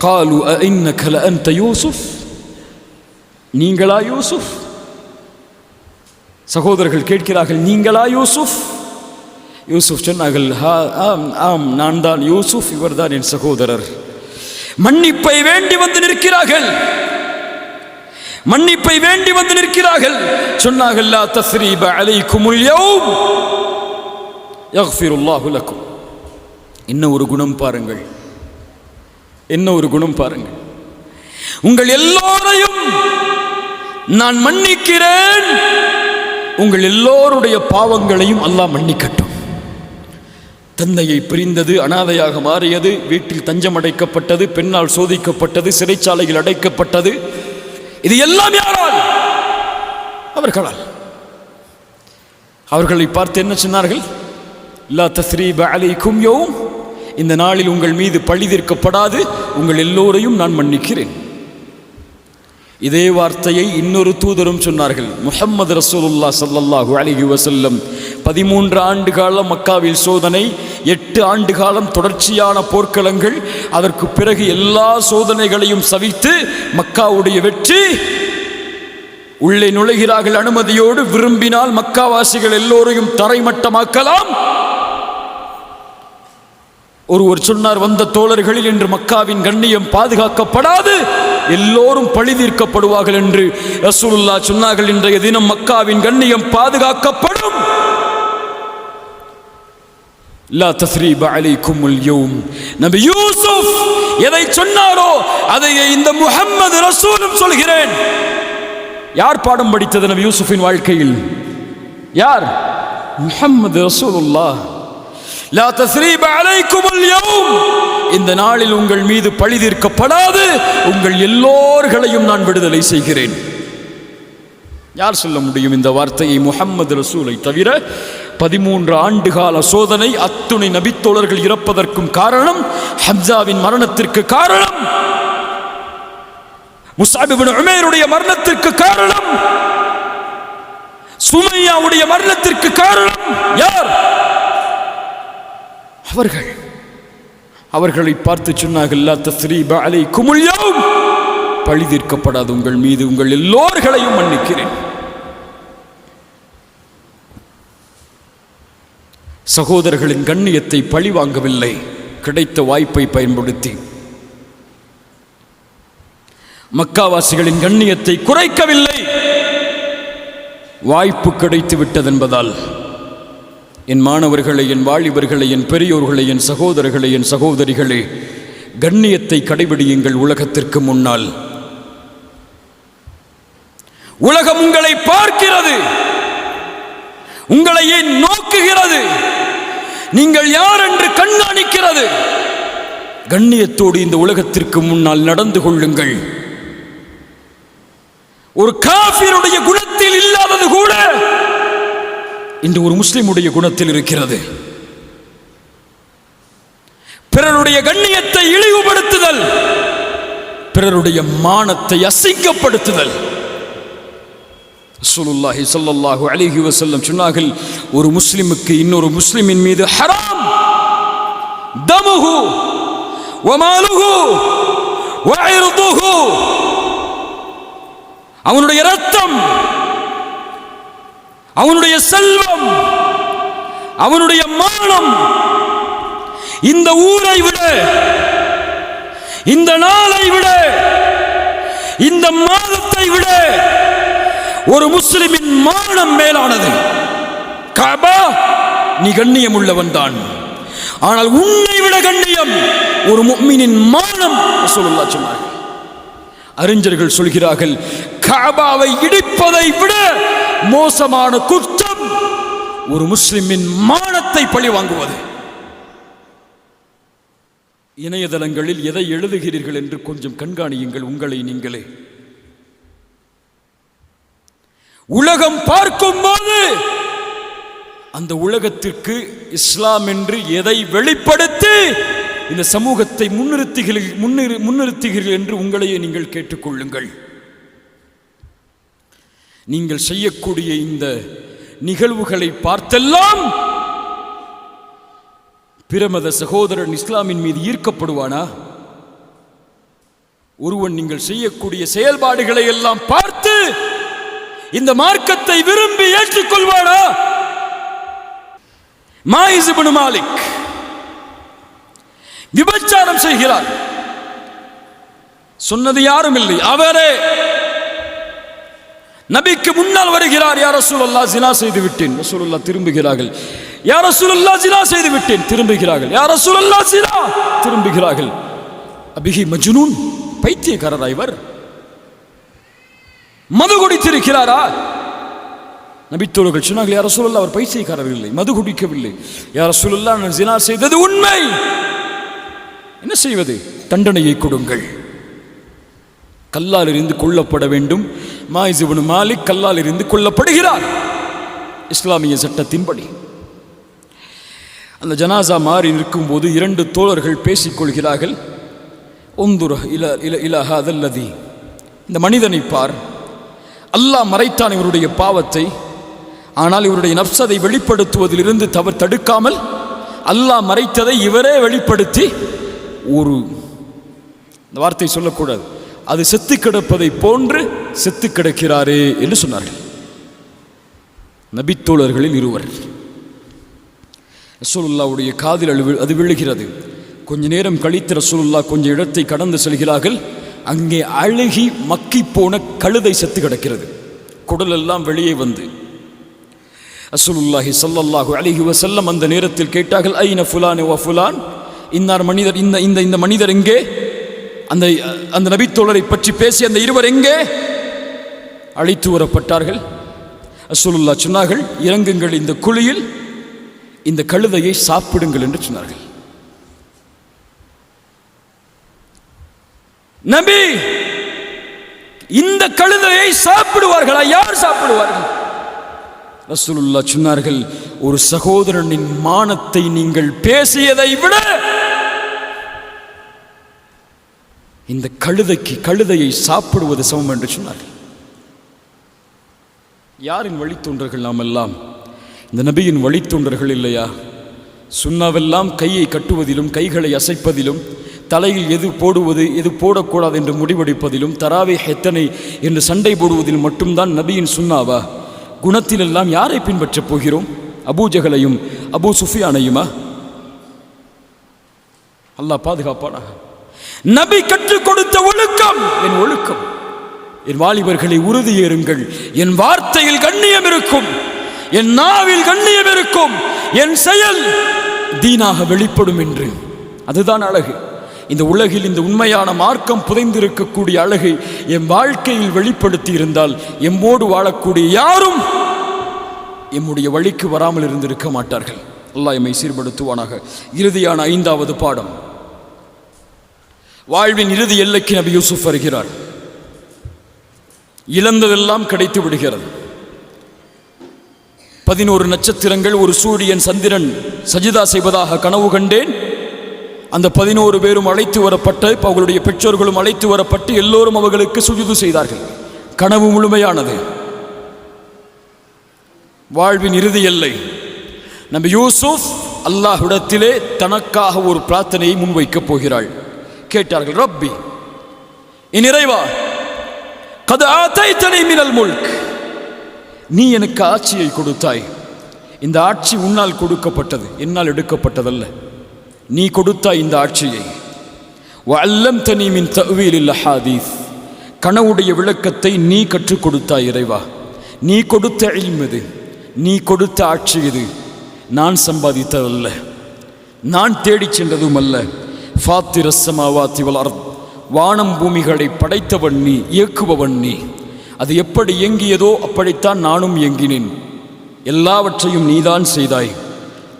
காலு அஇன்னக லஅன்த யூசுப், நீங்களா யூசுப்? சகோதரர்கள் கேட்கிறார்கள், நீங்களா யூசுப்? யூசுப் சொன்னார்கள், ஆம் நான் தான் யூசுப், இவர்தான் என் சகோதரர். மன்னிப்பை வேண்டி வந்து நிற்கிறார்கள், மன்னிப்பை வேண்டி வந்து நிற்கிறார்கள். சொன்னார்கள், லா தஸ்ரீப அலைக்குமுல் யௌம் யக்ஃபிருல்லாஹு லக்கும். என்ன ஒரு குணம் பாருங்கள், என்ன ஒரு குணம் பாருங்கள். உங்கள் எல்லோரையும் நான் மன்னிக்கிறேன், உங்கள் எல்லோருடைய பாவங்களையும் அல்லாஹ் மன்னிக்கட்டும். தந்தையை பிரிந்தது, அனாதையாக மாறியது, வீட்டில் தஞ்சம் அடைக்கப்பட்டது, பெண்ணால் சோதிக்கப்பட்டது, சிறைச்சாலையில் அடைக்கப்பட்டது, இது எல்லாம் யாரால்? அவர்களால். அவர்களை பார்த்து என்ன சொன்னார்கள்? லா தஸ்ரீப அலைக்கும் யௌம், இந்த நாளில் உங்கள் மீது பழி தீர்க்கப்படாது, உங்கள் எல்லோரையும் நான் மன்னிக்கிறேன். இதே வார்த்தையை இன்னொரு தூதரும் சொன்னார்கள். முஹம்மது ரசூலுல்லாஹ் ஸல்லல்லாஹு அலைஹி வஸல்லம் 13 ஆண்டு காலம் மக்காவில் சோதனை, 8 ஆண்டு காலம் தொடர்ச்சியான போர்க்களங்கள், அதற்கு பிறகு எல்லா சோதனைகளையும் சவித்து மக்காவுடைய வெற்றி. உள்ளே நுழைகிறார்கள் அனுமதியோடு, விரும்பினால் மக்காவாசிகள் எல்லோரையும் தரைமட்டமாக்கலாம். ஒருவர் சொன்னார், வந்த தோழர்களில் என்று மக்காவின் கண்ணியம் பாதுகாக்கப்படாது, எல்லோரும் பழி தீர்க்கப்படுவார்கள் என்று ரசூலுல்லாஹ் சொன்னார்கள். இன்றைய தினம் மக்காவின் கண்ணியம் பாதுகாக்கப்படும். லா தஸ்ரீப அலைக்குமுல் யௌம். நபி யூசுப் எதை சொன்னாரோ அதை இந்த முஹம்மது ரசூலும் சொல்கிறேன். யார் பாடம் படித்தது நபி யூசுஃபின் வாழ்க்கையில்? யார்? முஹம்மது ரசூலுல்லாஹ். லா தஸ்ரீப அலைக்குமுல் யௌம், இந்த நாளில் உங்கள் மீது பழி தீர்க்கப்படாது, உங்கள் எல்லோர்களையும் நான் விடுதலை செய்கிறேன். யார் சொல்ல முடியும் இந்த வார்த்தையை? முஹம்மது ரசூலை தவிர. 13 ஆண்டு கால சோதனை, அத்துணை நபித்தோழர்கள் இறப்பதற்கும் காரணம், ஹம்சாவின் மரணத்திற்கு காரணம், முஸ்அப் இப்னு உமைருடைய மரணத்திற்கு காரணம், சுமையாவுடைய மரணத்திற்கு காரணம் யார்? அவர்கள். அவர்களை பார்த்து சொன்னார்கள், லா தஸ்ரீப அலைக்குமுல் யௌம், பழி தீர்க்கப்படாது உங்கள் மீது, உங்கள் எல்லோர்களையும் மன்னிக்கிறேன். சகோதரர்களின் கண்ணியத்தை பழி வாங்கவில்லை, கிடைத்த வாய்ப்பை பயன்படுத்தி. மக்காவாசிகளின் கண்ணியத்தை குறைக்கவில்லை, வாய்ப்பு கிடைத்து விட்டதென்பதால். என் மாணவர்களை, என் வாலிபர்களை, என் பெரியோர்களை, என் சகோதரர்களை, என் சகோதரிகளே, கண்ணியத்தை கடைபிடியுங்கள். உலகத்திற்கு முன்னால் உலகம் உங்களை பார்க்கிறது, உங்களை ஏன் நோக்குகிறது, நீங்கள் யார் என்று கண்காணிக்கிறது. கண்ணியத்தோடு இந்த உலகத்திற்கு முன்னால் நடந்து கொள்ளுங்கள். ஒரு காஃபிருடைய குணத்தில் இல்லாதது கூட இன்று ஒரு முஸ்லிமுடைய குணத்தில் இருக்கிறது. பிறருடைய கண்ணியத்தை இழிவுபடுத்துதல், பிறருடைய மானத்தை அசிங்கப்படுத்துதல். ரசூலுல்லாஹி ஸல்லல்லாஹு அலைஹி வஸல்லம் சொன்னார்கள், ஒரு முஸ்லிமுக்கு இன்னொரு முஸ்லிமின் மீது ஹராம், தமுஹு வ மாலுஹு வ இர்துஹு, அவனுடைய இரத்தம், அவனுடைய செல்வம், அவனுடைய மானம், இந்த ஊரை விட, இந்த நாளை விட, இந்த மாதத்தை விட ஒரு முஸ்லிமின் மானம் மேலானது. கஅபா, நீ கண்ணியம் உள்ளவன் தான், ஆனால் உன்னை விட கண்ணியம் ஒரு முஃமினின் மானம். ரசூலுல்லாஹ் சொன்னார்கள். அறிஞர்கள் சொல்கிறார்கள், கஅபாவை இடிப்பதை விட மோசமான குற்றம் ஒரு முஸ்லிமின் மானத்தை பழி வாங்குவது. இணையதளங்களில் எதை எழுதுகிறீர்கள் என்று கொஞ்சம் கண்காணியுங்கள் உங்களை நீங்களே. உலகம் பார்க்கும் போது அந்த உலகத்திற்கு இஸ்லாம் என்று எதை வெளிப்படுத்தி இந்த சமூகத்தை முன்னிறுத்துகிறீர்கள் என்று உங்களையே நீங்கள் கேட்டுக்கொள்ளுங்கள். நீங்கள் செய்யக்கூடிய இந்த நிகழ்வுகளை பார்த்தெல்லாம் பிரமத சகோதரன் இஸ்லாமின் மீது ஈர்க்கப்படுவானா? ஒருவன் நீங்கள் செய்யக்கூடிய செயல்பாடுகளை எல்லாம் பார்த்து இந்த மார்க்கத்தை விரும்பி ஏற்றுக்கொள்வானா? மாயிஸ் இப்னு மாலிக் விபச்சாரம் செய்கிறார். சொன்னது யாரும் இல்லை, அவரே நபிக்கு முன்னால் வருகிறார். யா ரசூலல்லாஹ் ஜினா செய்து விட்டேன். ரசூலுல்லாஹ் திரும்புகிறார்கள். யா ரசூலல்லாஹ் ஜினா செய்து விட்டேன். திரும்புகிறார்கள். யா ரசூலல்லாஹ் ஜினா, திரும்புகிறார்கள். அபிஹி மஜ்னூன், பைத்தியக்காரரா இவர்? மது குடித்திருக்கிறாரா? நபித்தோழர்கள் சொன்னார்கள், யா ரசூலல்லாஹ் அவர் பைத்தியக்காரர் இல்லை, மது குடிக்கவில்லை. யா ரசூலல்லாஹ் நான் ஜினா செய்தது உண்மை. என்ன செய்வது? தண்டனையை கொடுங்கள். கல்லால் இருந்து கொல்லப்பட வேண்டும். மாயிஸ் இப்னு மாலிக் கல்லால் இருந்து கொல்லப்படுகிறார் இஸ்லாமிய சட்டத்தின்படி. அந்த ஜனாசா மாறி நிற்கும் போது இரண்டு தோழர்கள் பேசிக்கொள்கிறார்கள். உந்துர் இலா ஹாதல்லதி, இந்த மனிதனை பார், அல்லாஹ் மறைத்தான் இவருடைய பாவத்தை, ஆனால் இவருடைய நப்சதை வெளிப்படுத்துவதிலிருந்து தடுக்காமல் அல்லாஹ் மறைத்ததை இவரே வெளிப்படுத்தி, ஒரு இந்த வார்த்தை சொல்லக்கூடாது, அது செத்து கிடப்பதை போன்று செத்து கிடக்கிறாரே என்று சொன்னார்கள். நபித்தோழர்களில் இருவர். ரசூலுல்லாஹ்வுடைய காதில் அது விழுகிறது. கொஞ்ச நேரம் கழித்து ரசூலுல்லாஹ் கொஞ்சம் இடத்தை கடந்து செல்கிறார்கள். அங்கே அழுகி மக்கி போன கழுதை செத்து கிடக்கிறது, குடல் எல்லாம் வெளியே வந்து. ரசூலுல்லாஹி ஸல்லல்லாஹு அலைஹி வஸல்லம் அந்த நேரத்தில் கேட்டார்கள், ஐன ஃபுலான் வ ஃபுலான், இன்னார் மனிதர், இந்த மனிதர் எங்கே? அந்த நபித்தோழரை பற்றி பேசி அந்த இருவர் எங்கே? அழைத்து வரப்பட்டார்கள். ரசூலுல்லாஹ் சொன்னார்கள், இறங்குங்கள், இந்த குழியில் இந்த கழுதையை சாப்பிடுங்கள் என்று சொன்னார்கள். நபி இந்த கழுதையை சாப்பிடுவார்களா? யார் சாப்பிடுவார்கள்? ரசூலுல்லாஹ் சொன்னார்கள், ஒரு சகோதரனின் மானத்தை நீங்கள் பேசியதை விட இந்த கழுதையை சாப்பிடுவது சமம் என்று சொன்னார்கள். யாரின் வழித்தோன்றர்கள் நாம் எல்லாம்? இந்த நபியின் வழித்தோன்றர்கள் இல்லையா? சுன்னாவெல்லாம் கையை கட்டுவதிலும் கைகளை அசைப்பதிலும் தலையில் எது போடுவது எது போடக்கூடாது என்று முடிவெடுப்பதிலும் தராவீஹ் எத்தனை என்று சண்டை போடுவதில் மட்டும்தான் நபியின் சுன்னாவா? குணத்திலெல்லாம் யாரை பின்பற்றப் போகிறோம்? அபூஜகலையும் அபூ சுஃபியானையுமா? அல்லாஹ் பாதுகாப்பானா? நபி கற்றுக் கொடுத்த ஒழுக்கம் என் ஒழுக்கம். என் வாலிபர்களை உறுதியேறுங்கள், என் வார்த்தையில் கண்ணியம் இருக்கும், என் நாவில் கண்ணியம் இருக்கும், என் செயல் தீனாக வெளிப்படும் என்று. அதுதான் அழகு. இந்த உலகில் இந்த உண்மையான மார்க்கம் புதைந்திருக்கக்கூடிய அழகை என் வாழ்க்கையில் வெளிப்படுத்தி இருந்தால் எம்மோடு வாழக்கூடிய யாரும் எம்முடைய வழிக்கு வராமல் இருந்திருக்க மாட்டார்கள். அல்லாஹ் எம்மை சீர்படுத்துவானாக. இறுதியான 5வது பாடம். வாழ்வின் இறுதி எல்லைக்கு நபி யூசுப் வருகிறார். இழந்ததெல்லாம் கிடைத்து விடுகிறது. 11 நட்சத்திரங்கள், ஒரு சூரியன், சந்திரன் சஜிதா செய்வதாக கனவு கண்டேன். அந்த 11 பேரும் அழைத்து வரப்பட்டு, அவர்களுடைய பெற்றோர்களும் அழைத்து வரப்பட்டு எல்லோரும் அவர்களுக்கு சுஜூது செய்தார்கள். கனவு முழுமையானது. வாழ்வின் இறுதி எல்லை. நபி யூசுப் அல்லாஹ்விடத்திலே தனக்காக ஒரு பிரார்த்தனையை முன்வைக்கப் போகிறாள். கேட்டார்கள், ரப்பி, என் இறைவா, கத் ஆதைதனி மினல் முல்க், நீ எனக்கு ஆட்சியை கொடுத்தாய். இந்த ஆட்சி உன்னால் கொடுக்கப்பட்டது, என்னால் எடுக்கப்பட்டதல்ல. நீ கொடுத்தாய் இந்த ஆட்சியை. வஅல்லம்தனி மின் தஅவீலில் அஹாதீஸ், கனவுடைய விளக்கத்தை நீ கற்றுக் கொடுத்தாய் இறைவா. நீ கொடுத்த இல்ம் இது, நீ கொடுத்த ஆட்சி இது. நான் சம்பாதித்ததல்ல, நான் தேடிச் சென்றதும் அல்ல. ஃபாத்திரஸ் ஸமாவாத்தி வல் அர்த், வானம் பூமிகளை படைத்தவன் நீ, இயக்குபவன் நீ. அது எப்படி இயங்கியதோ அப்படித்தான் நானும் இயங்கினேன். எல்லாவற்றையும் நீதான் செய்தாய்.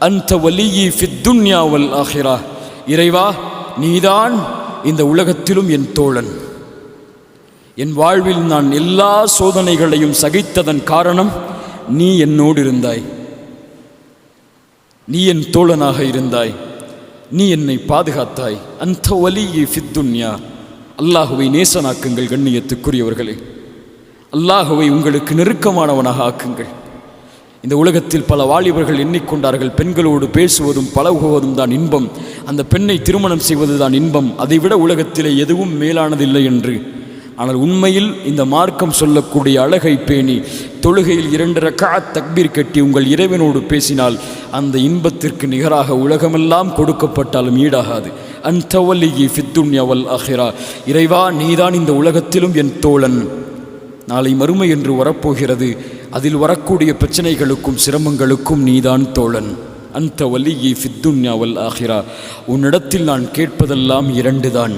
அன்த வலியி ஃபித் துன்யா வல் ஆஹிரா, இறைவா நீதான் இந்த உலகத்திலும் என் தோழன். என் வாழ்வில் நான் எல்லா சோதனைகளையும் சகித்ததன் காரணம் நீ என்னோடு இருந்தாய், நீ என் தோழனாக இருந்தாய், நீ என்னை பாதுகாத்தாய். அன்த வலியி ஃபித் துன்யா. அல்லாஹுவை நேசனாக்குங்கள் கண்ணியத்துக்குரியவர்களே, அல்லாஹுவை உங்களுக்கு நெருக்கமானவனாக ஆக்குங்கள். இந்த உலகத்தில் பல வாலிபர்கள் எண்ணிக்கொண்டார்கள், பெண்களோடு பேசுவதும் பழகுவதும் தான் இன்பம், அந்த பெண்ணை திருமணம் செய்வது தான் இன்பம், அதைவிட உலகத்திலே எதுவும் மேலானதில்லை என்று. ஆனால் உண்மையில் இந்த மார்க்கம் சொல்லக்கூடிய அழகை பேணி தொழுகையில் 2 ரக்அத் தக்பீர் கட்டி உங்கள் இறைவனோடு பேசினால் அந்த இன்பத்திற்கு நிகராக உலகமெல்லாம் கொடுக்கப்பட்டாலும் ஈடாகாது. அன்த வலியி ஃபித் துன்யா வல் ஆஹிரா, இறைவா நீதான் இந்த உலகத்திலும் என் தோழன். நாளை மறுமை என்று வரப்போகிறது, அதில் வரக்கூடிய பிரச்சனைகளுக்கும் சிரமங்களுக்கும் நீதான் தோழன். அன்த வலியி ஃபித் துன்யா வல் ஆஹிரா. உன்னிடத்தில் நான் கேட்பதெல்லாம் 2 தான்.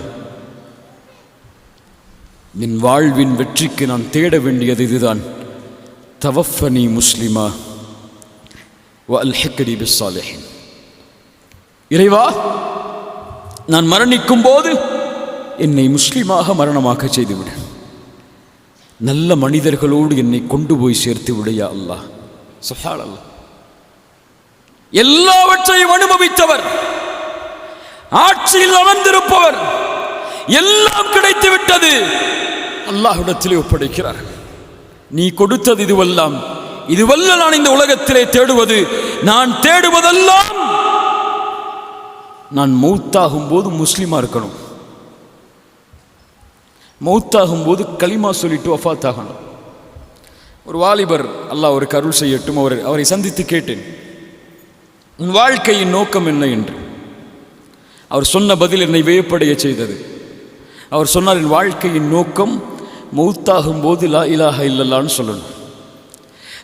என் வாழ்வின் வெற்றிக்கு நான் தேட வேண்டியது இதுதான். தவஃபனி முஸ்லிமா வ அல்ஹிக்னி பிஸ்ஸாலிஹீன். இறைவா நான் மரணிக்கும் போது என்னை முஸ்லிமாக மரணமாக்க செய்துவிடு, நல்ல மனிதர்களோடு என்னை கொண்டு போய் சேர்த்து விடையா அல்லாஹ். சுப்ஹானல்லாஹ். எல்லாவற்றையும் அனுபவித்தவர், ஆட்சியில் அமர்ந்திருப்பவர், எல்லாம் கிடைத்து விட்டது, அல்லாஹ்விடத்திலே ஒப்படைக்கிறார். நீ கொடுத்தது இதுவெல்லாம், இதுவல்ல நான் இந்த உலகத்திலே தேடுவது. நான் தேடுவதெல்லாம் நான் மௌத்தாகும் போது முஸ்லிமா இருக்கணும், மௌத்தாகும் போது களிமா சொல்லிட்டு வஃபாத் ஆகணும். ஒரு வாலிபர், அல்லாஹ் ஒரு அருள் செய்யட்டும், அவரை சந்தித்து கேட்டேன், உன் வாழ்க்கையின் நோக்கம் என்ன என்று. அவர் சொன்ன பதில் என்னை வியப்படைய செய்தது. அவர் சொன்னார், என் வாழ்க்கையின் நோக்கம் மௌத்தாகும் போது லா இலாஹ இல்லல்லான்னு சொல்லணும்.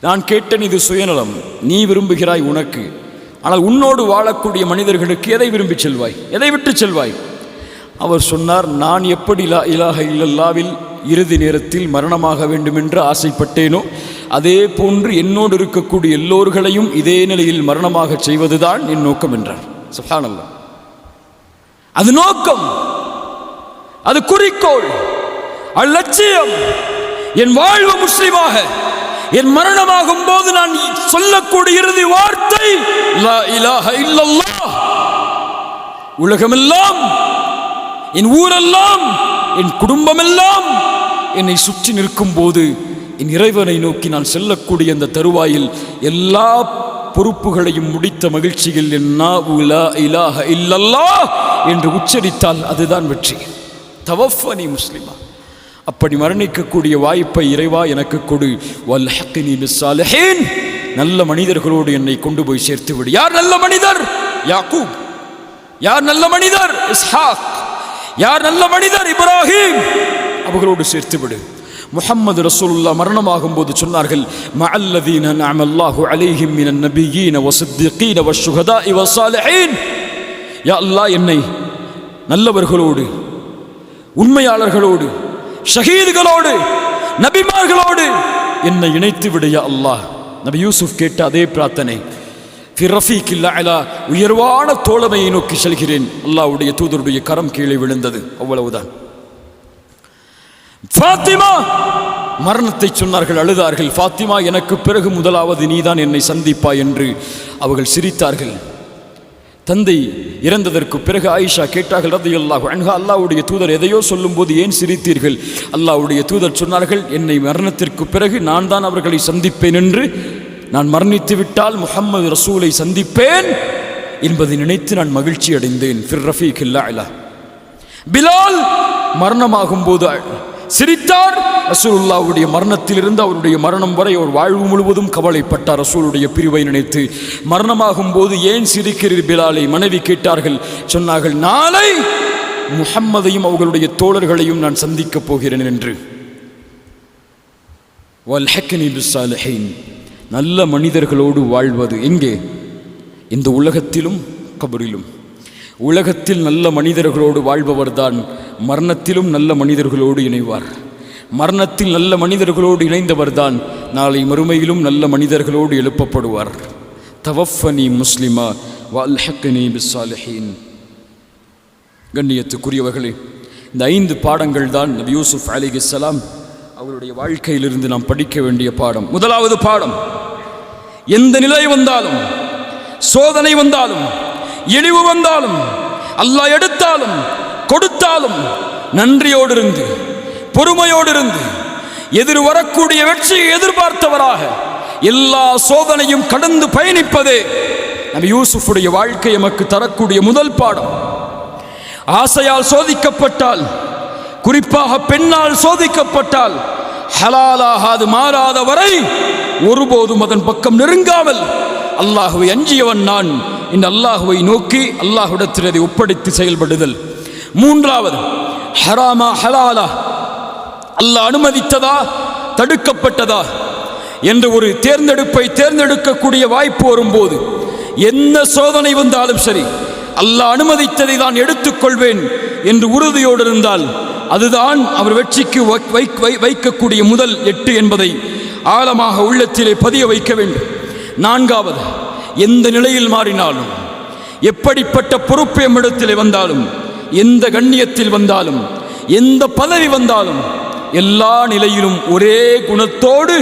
நான் கேட்டேன், இது சுயநலம், நீ விரும்புகிறாய் உனக்கு, ஆனால் உன்னோடு வாழக்கூடிய மனிதர்களுக்கு எதை விரும்பி செல்வாய், எதை விட்டு செல்வாய்? அவர் சொன்னார், நான் எப்படி லா இலாஹ இல்லல்லாவில் இறுதி நேரத்தில் மரணமாக வேண்டும் என்று ஆசைப்பட்டேனோ அதே போன்று என்னோடு இருக்கக்கூடிய எல்லோர்களையும் இதே நிலையில் மரணமாக செய்வதுதான் என் நோக்கம் என்றார். சுப்ஹானல்லாஹ். அது நோக்கம், அது குறிக்கோள், அலட்சியம். என் வாழ்வு முஸ்லிமாக, என் மரணமாகும் போது நான் சொல்லக்கூடிய இறுதி வார்த்தை லா இலாஹ இல்லல்லாஹ். உலகமெல்லாம், என் ஊரெல்லாம், என் குடும்பமெல்லாம் என்னை சுற்றி நிற்கும் போது என் இறைவனை நோக்கி நான் செல்லக்கூடிய அந்த தருவாயில் எல்லா பொறுப்புகளையும் முடித்த மகிழ்ச்சியில் என் நாவு லா இலாஹ இல்லல்லாஹ் என்று உச்சரித்தால் அதுதான் வெற்றி. தவஃபனி முஸ்லிமா. அப்படி மரணிக்கக்கூடிய வாய்ப்பை இறைவா எனக்கு கொடு. வல்ஹிக்னி பிஸ்ஸாலிஹீன். நல்ல மனிதர்களோடு என்னை கொண்டு போய் சேர்த்து விடு. யார் நல்ல மனிதர்? யாக்கூப். யார் நல்ல மனிதர்? இஸ்ஹாக். யார் நல்ல மனிதர்? இப்ராஹிம். அவர்களோடு சேர்த்து விடு. முஹம்மது ரசூலுல்லாஹ் மரணமாகும் போது சொன்னார்கள், மஅல்லதீன அன்அமல்லாஹு அலைஹிம் மினன் நபிய்யீன வஸித்தீகீன வஷ்ஷுஹதாஇ வஸ்ஸாலிஹீன். யா அல்லாஹ், என்னை நல்லவர்களோடு, உண்மையாளர்களோடு, ஷஹீதுகளோடு, நபிமார்களோடு என்னை இணைத்து விடு யா அல்லாஹ். நபி யூசுப் கேட்ட அதே பிரார்த்தனை. ஃபி ரஃபீக்கில் அலா, உயர்வான தோழமையை நோக்கி செல்கிறேன். அல்லாஹ்வுடைய தூதருடைய கரம் கீழே விழுந்தது, அவ்வளவுதான். ஃபாத்திமா மரணத்தை சொன்னார்கள், அழுதார்கள். ஃபாத்திமா, எனக்கு பிறகு முதலாவது நீதான் என்னை சந்திப்பாய் என்று அவர்கள் சிரித்தார்கள். தந்தை இறந்ததற்கு பிறகு ஆயிஷா கேட்டார்கள் ரலியல்லாஹு அன்ஹா, அல்லாஹ்வுடைய தூதர் எதையோ சொல்லும்போது ஏன் சிரித்தீர்கள்? அல்லாஹ்வுடைய தூதர் சொன்னார்கள், என்னை மரணத்திற்கு பிறகு நான் தான் அவர்களை சந்திப்பேன் என்று. நான் மரணித்து விட்டால் முஹம்மது ரசூலை சந்திப்பேன் என்பதை நினைத்து நான் மகிழ்ச்சி அடைந்தேன். ஃபிர் ரஃபீக்கில் அலா. பிலால் மரணமாகும் போது சிரித்தார். ரசூலுல்லாஹ்வுடைய மரணத்திலிருந்து அவருடைய மரணம் வரை அவர் வாழ்வு முழுவதும் கவலைப்பட்டார் ரசூலுடைய பிரிவை நினைத்து. மரணமாகும் போது ஏன் சிரிக்கிறீர் பிலாலை? மனைவி கேட்டார்கள். சொன்னார்கள், நாளை முஹம்மதையும் அவர்களுடைய தோழர்களையும் நான் சந்திக்கப் போகிறேன் என்று. வல்ஹிக்னி பிஸ்ஸாலிஹீன். நல்ல மனிதர்களோடு வாழ்வது எங்கே? இந்த உலகத்திலும் கபரிலும். உலகத்தில் நல்ல மனிதர்களோடு வாழ்பவர்தான் மரணத்திலும் நல்ல மனிதர்களோடு இணைவார். மரணத்தில் நல்ல மனிதர்களோடு இணைந்தவர்தான் நாளை மறுமையிலும் நல்ல மனிதர்களோடு எழுப்பப்படுவார். தவஃபனி முஸ்லிமா வல்ஹக்னி பிஸ்ஸாலிஹீன். கண்ணியத்துக்குரியவர்களே, இந்த 5 பாடங்கள் தான் நபி யூசுப் அலைஹிஸ்ஸலாம் அவருடைய வாழ்க்கையிலிருந்து நாம் படிக்க வேண்டிய பாடம். முதலாவது பாடம், எந்த நிலை வந்தாலும், சோதனை வந்தாலும், இழிவு வந்தாலும், அல்லாஹ் எடுத்தாலும் கொடுத்தாலும் நன்றியோடு இருந்து, பொறுமையோடு இருந்து, எதிர் வரக்கூடிய வெற்றியை எதிர்பார்த்தவராக எல்லா சோதனையும் கடந்து பயணிப்பதே நபி யூசுஃபுடைய வாழ்க்கை எமக்கு தரக்கூடிய முதல் பாடம். ஆசையால் சோதிக்கப்பட்டால், குறிப்பாக பெண்ணால் சோதிக்கப்பட்டால், ஹலாலாகாது மாறாத வரை ஒருபோதும் அதன் பக்கம் நெருங்காமல் அல்லாஹுவை அஞ்சியவன் நான் இந்த அல்லாஹுவை நோக்கி அல்லாஹ்விடத்தில் அதை ஒப்படைத்து செயல்படுதல். மூன்றாவது, ஹராமா ஹலாலா, அல்லாஹ் அனுமதித்ததா தடுக்கப்பட்டதா என்ற ஒரு தேர்ந்தெடுக்கக்கூடிய வாய்ப்பு வரும்போது என்ன சோதனை வந்தாலும் சரி அல்லாஹ் அனுமதித்ததை தான் எடுத்துக்கொள்வேன் என்று உறுதியோடு இருந்தால் அதுதான் அவர் வெற்றிக்கு வைக்கக்கூடிய முதல் 8 என்பதை ஆழமாக உள்ளத்திலே பதிய வைக்க வேண்டும். நான்காவது, எந்த நிலையில் மாறினாலும், எப்படிப்பட்ட பொறுப்பு எம்மிடத்திலே வந்தாலும், எந்த கண்ணியத்தில் வந்தாலும், எந்த பதவி வந்தாலும், எல்லா நிலையிலும் ஒரே குணத்தோடு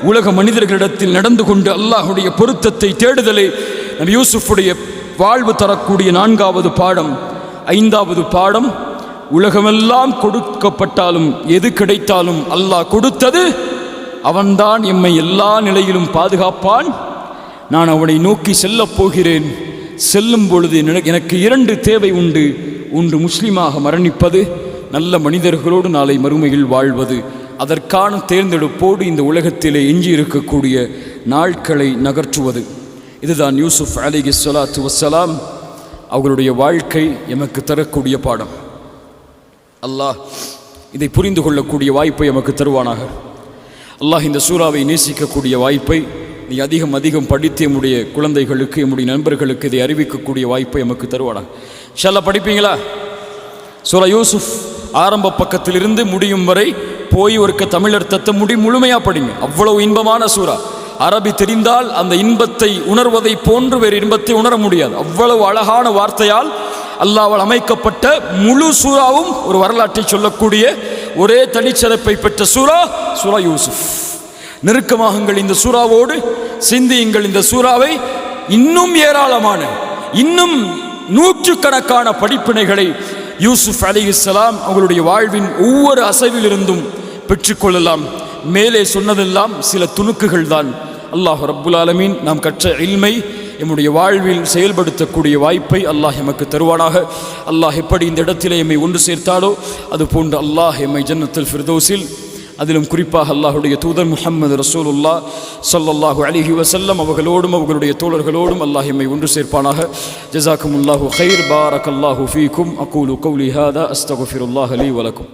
உலக மனிதர்களிடத்தில் நடந்து கொண்டு அல்லாஹுடைய பொருத்தத்தை தேடுதலே நபி யூசுஃபுடைய வாழ்வு தரக்கூடிய 4வது பாடம். 5வது பாடம், உலகமெல்லாம் கொடுக்கப்பட்டாலும் எது கிடைத்தாலும் அல்லாஹ் கொடுத்தது, அவன்தான் எம்மை எல்லா நிலையிலும் பாதுகாப்பான். நான் அவனை நோக்கி செல்லப் போகிறேன். செல்லும் பொழுது எனக்கு 2 தேவை உண்டு. ஒன்று முஸ்லிமாக மரணிப்பது, நல்ல மனிதர்களோடு நாளை மறுமையில் வாழ்வது. அதற்கான தேர்ந்தெடுப்போடு இந்த உலகத்திலே எஞ்சி இருக்கக்கூடிய நாட்களை நகர்த்துவது. இதுதான் யூசுப் அலைஹிஸ்ஸலாத்து வஸ்ஸலாம் அவர்களுடைய வாழ்க்கை எமக்கு தரக்கூடிய பாடம். அல்லாஹ் இதை புரிந்து கொள்ளக்கூடிய வாய்ப்பை எமக்கு தருவானாக. அல்லாஹ் இந்த சூறாவை நேசிக்கக்கூடிய வாய்ப்பை நீ அதிகம் படித்து எம்முடைய குழந்தைகளுக்கு, எம்முடைய நண்பர்களுக்கு இதை அறிவிக்கக்கூடிய வாய்ப்பை எமக்கு தருவானாக. இன்ஷா அல்லாஹ் படிப்பீங்களா? சூரா யூசுப் ஆரம்ப பக்கத்திலிருந்து முடியும் வரை போய் ஒருக்க தமிழ் அர்த்தத்தை முழுமையாக படிங்க. அவ்வளவு இன்பமான சூறா. அரபி தெரிந்தால் அந்த இன்பத்தை உணர்வதை போன்று வேறு இன்பத்தை உணர முடியாது. அவ்வளவு அழகான வார்த்தையால் அல்லாஹ்வால் அமைக்கப்பட்ட முழு சூறாவும் ஒரு வரலாற்றை சொல்லக்கூடிய ஒரே தனிச்சிறப்பை பெற்ற சூரா யூசுப். நெருக்கமாகுங்கள் இந்த சூறாவோடு, சிந்தியுங்கள் இந்த சூறாவை. இன்னும் ஏராளமான, இன்னும் 100கணக்கான படிப்பினைகளை யூசுப் அலைஹிஸ்ஸலாம் அவங்களுடைய வாழ்வின் ஒவ்வொரு அசைவிலிருந்தும் பெற்றுக்கொள்ளலாம். மேலே சொன்னதெல்லாம் சில துணுக்குகள் தான். அல்லாஹ் ரப்புல் ஆலமீன் நாம் கற்ற இல்மை எம்முடைய வாழ்வில் செயல்படுத்தக்கூடிய வாய்ப்பை அல்லாஹ் எமக்கு தருவானாக. அல்லாஹ் எப்படி இந்த இடத்திலே எம்மை ஒன்று சேர்த்தாலோ அது போன்று அல்லாஹ் எம்மை ஜன்னத்துல் ஃபிர்தௌஸில், அதிலும் குறிப்பாக அல்லாஹுடைய தூதர் முஹம்மது ரசூலுல்லாஹ் ஸல்லல்லாஹு அலைஹி வஸல்லம் அவர்களோடும் அவர்களுடைய தோழர்களோடும் அல்லாஹ் எம்மை ஒன்று சேர்ப்பானாக. ஜஸாக்குமுல்லாஹு கைர். பாரக்கல்லாஹு ஃபீக்கும். அகூலு கௌலி ஹாதா அஸ்தக்ஃபிருல்லாஹ லீ வலக்கும்.